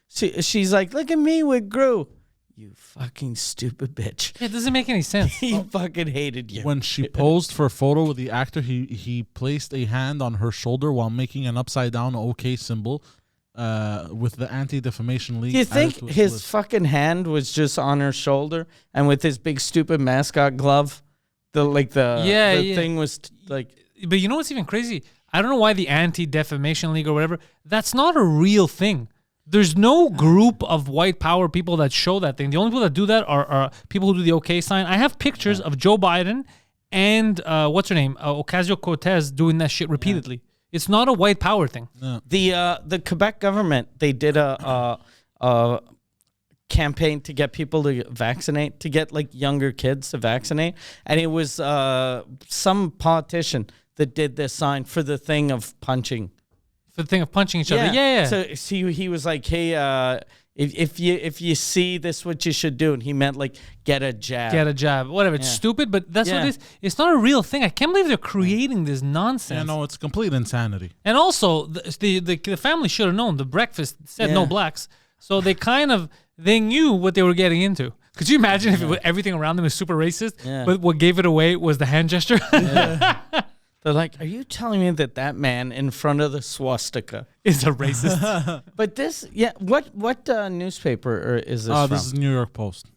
She's like, look at me with Gru. You fucking stupid bitch. Yeah, it doesn't make any sense. He fucking hated you. When she posed for a photo with the actor, he placed a hand on her shoulder while making an upside down OK symbol with the Anti-Defamation League. Do you added think to his his list. fucking hand was just on her shoulder and with his big stupid mascot glove, the thing was like, But you know what's even crazy? I don't know why the Anti-Defamation League or whatever, that's not a real thing. There's no group of white power people that show that thing. The only people that do that are people who do the OK sign. I have pictures of Joe Biden and what's her name? Ocasio-Cortez doing that shit repeatedly. It's not a white power thing. the Quebec government, they did a campaign to get people to vaccinate, to get like younger kids to vaccinate, and it was some politician that did this sign for the thing of punching. For the thing of punching each other. Yeah. So he was like, hey, if you see this, what you should do, and he meant like get a jab. Get a job. Whatever. It's Yeah. stupid, but that's what Yeah. it is. It's not a real thing. I can't believe they're creating this nonsense. Yeah, no, it's complete insanity. And also, the family should have known. The breakfast said no Yeah. blacks. So they knew what they were getting into. Could you imagine if everything around them is super racist, Yeah. but what gave it away was the hand gesture? They're like, are you telling me that man in front of the swastika? Is a racist. But this, what newspaper is this from? This is New York Post.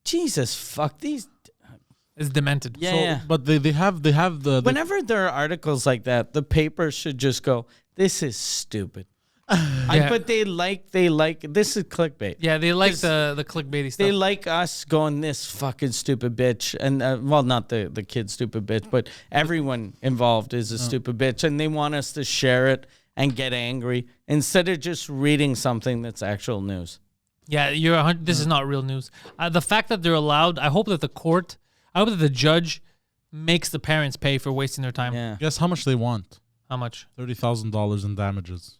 Jesus, fuck these. It's demented. Yeah. But they have the Whenever there are articles like that, the paper should just go, this is stupid. Yeah. But they like this is clickbait. Yeah, they like the clickbaity stuff. They like us going, this fucking stupid bitch. And, well, not the kid stupid bitch, but everyone involved is a stupid bitch. And they want us to share it and get angry instead of just reading something that's actual news. Yeah, this is not real news. The fact that they're allowed, I hope that the judge makes the parents pay for wasting their time. Yeah. Guess how much they want? How much? $30,000 in damages.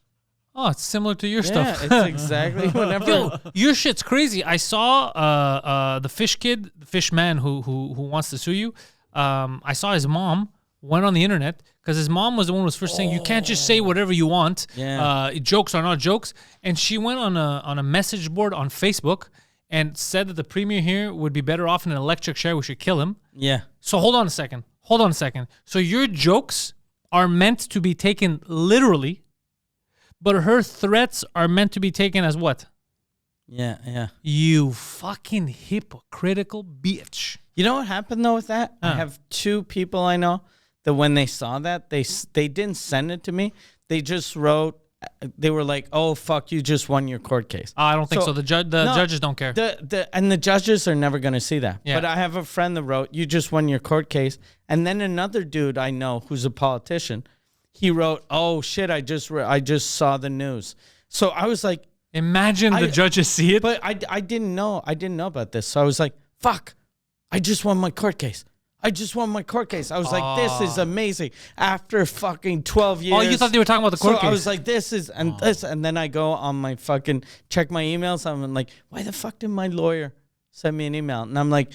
Oh, it's similar to your stuff. Yeah, it's exactly whenever. Yo, your shit's crazy. I saw the fish kid, the fish man who wants to sue you. I saw his mom went on the internet because his mom was the one who was first saying you can't just say whatever you want. Yeah. Jokes are not jokes. And she went on a message board on Facebook and said that the premier here would be better off in an electric chair. We should kill him. Yeah. So hold on a second. So your jokes are meant to be taken literally, but her threats are meant to be taken as what? Yeah, yeah. You fucking hypocritical bitch. You know what happened though with that? I have two people I know that when they saw that, they didn't send it to me. They just wrote. They were like, "Oh fuck, you just won your court case." I don't think so. The judges don't care. And the judges are never going to see that. Yeah. But I have a friend that wrote, "You just won your court case," and then another dude I know who's a politician, he wrote, "Oh shit, I just saw the news." So I was like, Imagine the judges see it. but I didn't know about this. So I was like, "Fuck, I just won my court case." I was like, this is amazing. After fucking 12 years. Oh, you thought they were talking about the court case. I was like, this is, and this. And then I go on my fucking, check my emails. I'm like, why the fuck did my lawyer send me an email? And I'm like,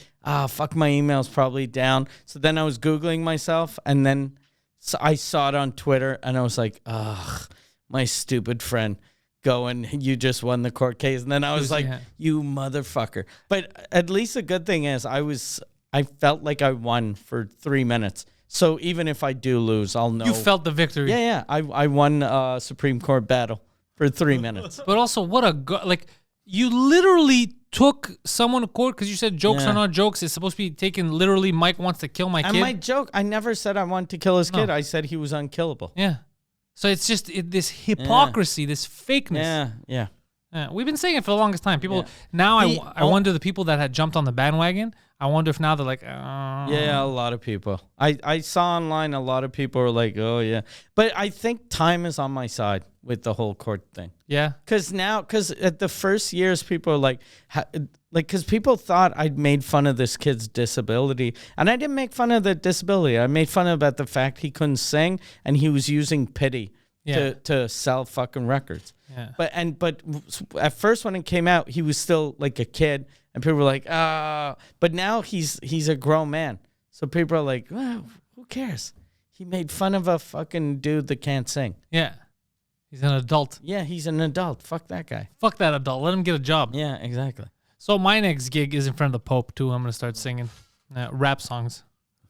fuck, my email's probably down. So then I was Googling myself. And then I saw it on Twitter. And I was like, my stupid friend. Going, you just won the court case. And then I was like, you motherfucker. But at least the good thing is I felt like I won for 3 minutes. So even if I do lose, I'll know. You felt the victory. Yeah. I won a Supreme Court battle for 3 minutes. But also, you literally took someone to court because you said jokes are not jokes. It's supposed to be taken literally. Mike wants to kill my kid. And my joke, I never said I wanted to kill his kid. I said he was unkillable. Yeah. So it's just this hypocrisy, this fakeness. Yeah. We've been saying it for the longest time. People now, I wonder the people that had jumped on the bandwagon. I wonder if now they're like, yeah, a lot of people. I saw online a lot of people were like, oh yeah, but I think time is on my side with the whole court thing. Yeah, because at the first years, people are like, because people thought I'd made fun of this kid's disability, and I didn't make fun of the disability. I made fun about the fact he couldn't sing and he was using pity to sell fucking records. Yeah. But at first when it came out, he was still like a kid, and people were like, but now he's a grown man. So people are like, well, who cares? He made fun of a fucking dude that can't sing. Yeah. He's an adult. Yeah, he's an adult. Fuck that guy. Fuck that adult. Let him get a job. Yeah, exactly. So my next gig is in front of the Pope too. I'm gonna start singing rap songs.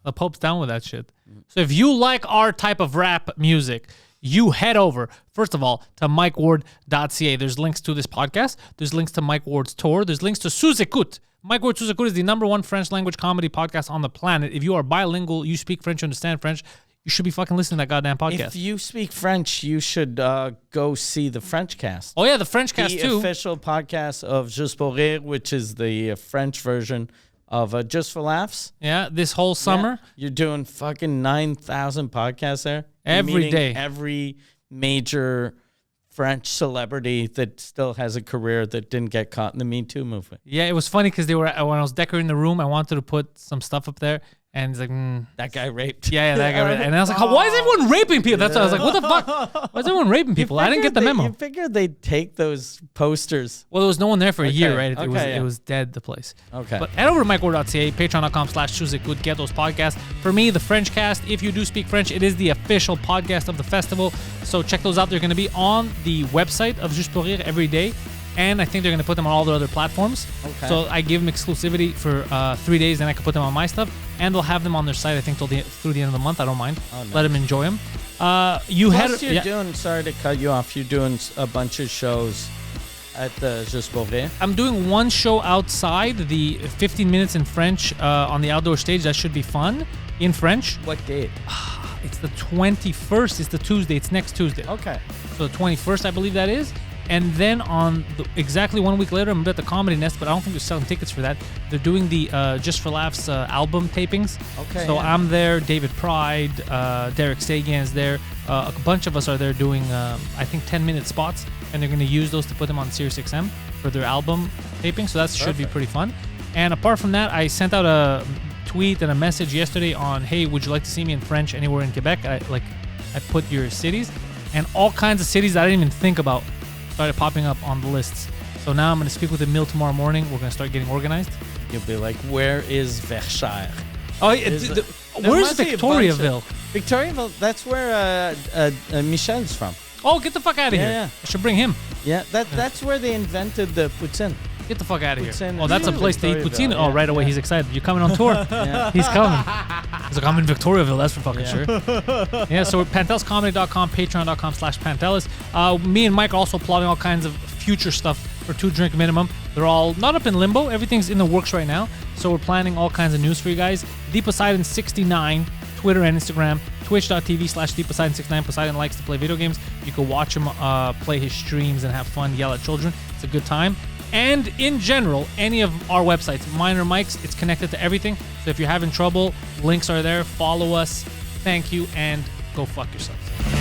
The Pope's down with that shit. So if you like our type of rap music, you head over, first of all, to mikeward.ca. There's links to this podcast. There's links to Mike Ward's tour. There's links to Sous Écoute. Mike Ward Sous Écoute is the #1 French language comedy podcast on the planet. If you are bilingual, you speak French, you understand French, you should be fucking listening to that goddamn podcast. If you speak French, you should go see the French cast. Oh, yeah, the French cast, too. The official podcast of Juste pour rire, which is the French version of Just for Laughs. Yeah, this whole summer. Yeah. You're doing fucking 9,000 podcasts there. Every day. Every major French celebrity that still has a career that didn't get caught in the Me Too movement. Yeah, it was funny because when I was decorating the room, I wanted to put some stuff up there. And it's like, that guy raped. Yeah, that guy raped. And I was like, why is everyone raping people? That's why I was like, what the fuck? Why is everyone raping people? I didn't get the memo. You figured they'd take those posters. Well, there was no one there for a year, right? It was dead, the place. Okay. But head over to mikeward.ca, patreon.com/Sous-Écoute, get those podcasts. For me, the French cast, if you do speak French, it is the official podcast of the festival. So check those out. They're going to be on the website of Juste pour rire every day. And I think they're going to put them on all their other platforms. Okay. So I give them exclusivity for 3 days, and I can put them on my stuff. And they'll have them on their site, I think, through the end of the month. I don't mind. Oh, nice. Let them enjoy them. Sorry to cut you off. You're doing a bunch of shows at the Juste pour rire. I'm doing one show outside, the 15 minutes in French on the outdoor stage. That should be fun in French. What date? It's the 21st. It's the Tuesday. It's next Tuesday. Okay. So the 21st, I believe that is. And then exactly 1 week later, I'm at the Comedy Nest, but I don't think they're selling tickets for that. They're doing the Just for Laughs album tapings. Okay. So I'm there, David Pride, Derek Sagan's there, A bunch of us are there doing, I think, 10-minute spots, and they're going to use those to put them on SiriusXM for their album taping. So that should be pretty fun. And apart from that, I sent out a tweet and a message yesterday on, hey, would you like to see me in French anywhere in Quebec? I put your cities, and all kinds of cities that I didn't even think about started popping up on the lists. So now I'm going to speak with Emile tomorrow morning. We're going to start getting organized. You'll be like, where is Versailles? Oh, where's Victoriaville? Victoriaville, that's where Michel's from. Oh, get the fuck out of here. Yeah. I should bring him. Yeah, that's where they invented the poutine. Get the fuck out of here. Poutine Oh, that's a in place to eat poutine. Victoriaville, Oh, right away. yeah. He's excited. You coming on tour? Yeah. He's coming. He's like, I'm in Victoriaville. That's for fucking sure. Yeah, so PantelisComedy.com, Patreon.com/Pantelis. Me and Mike are also plotting all kinds of future stuff for 2 Drink Minimum. They're all not up in limbo. Everything's in the works right now. So we're planning all kinds of news for you guys. Poseidon69, Twitter and Instagram. Twitch.tv/Poseidon69. Poseidon likes to play video games. You can watch him play his streams and have fun, yell at children. It's a good time. And in general, any of our websites, mine or Mike's, it's connected to everything. So if you're having trouble, links are there. Follow us. Thank you, and go fuck yourselves.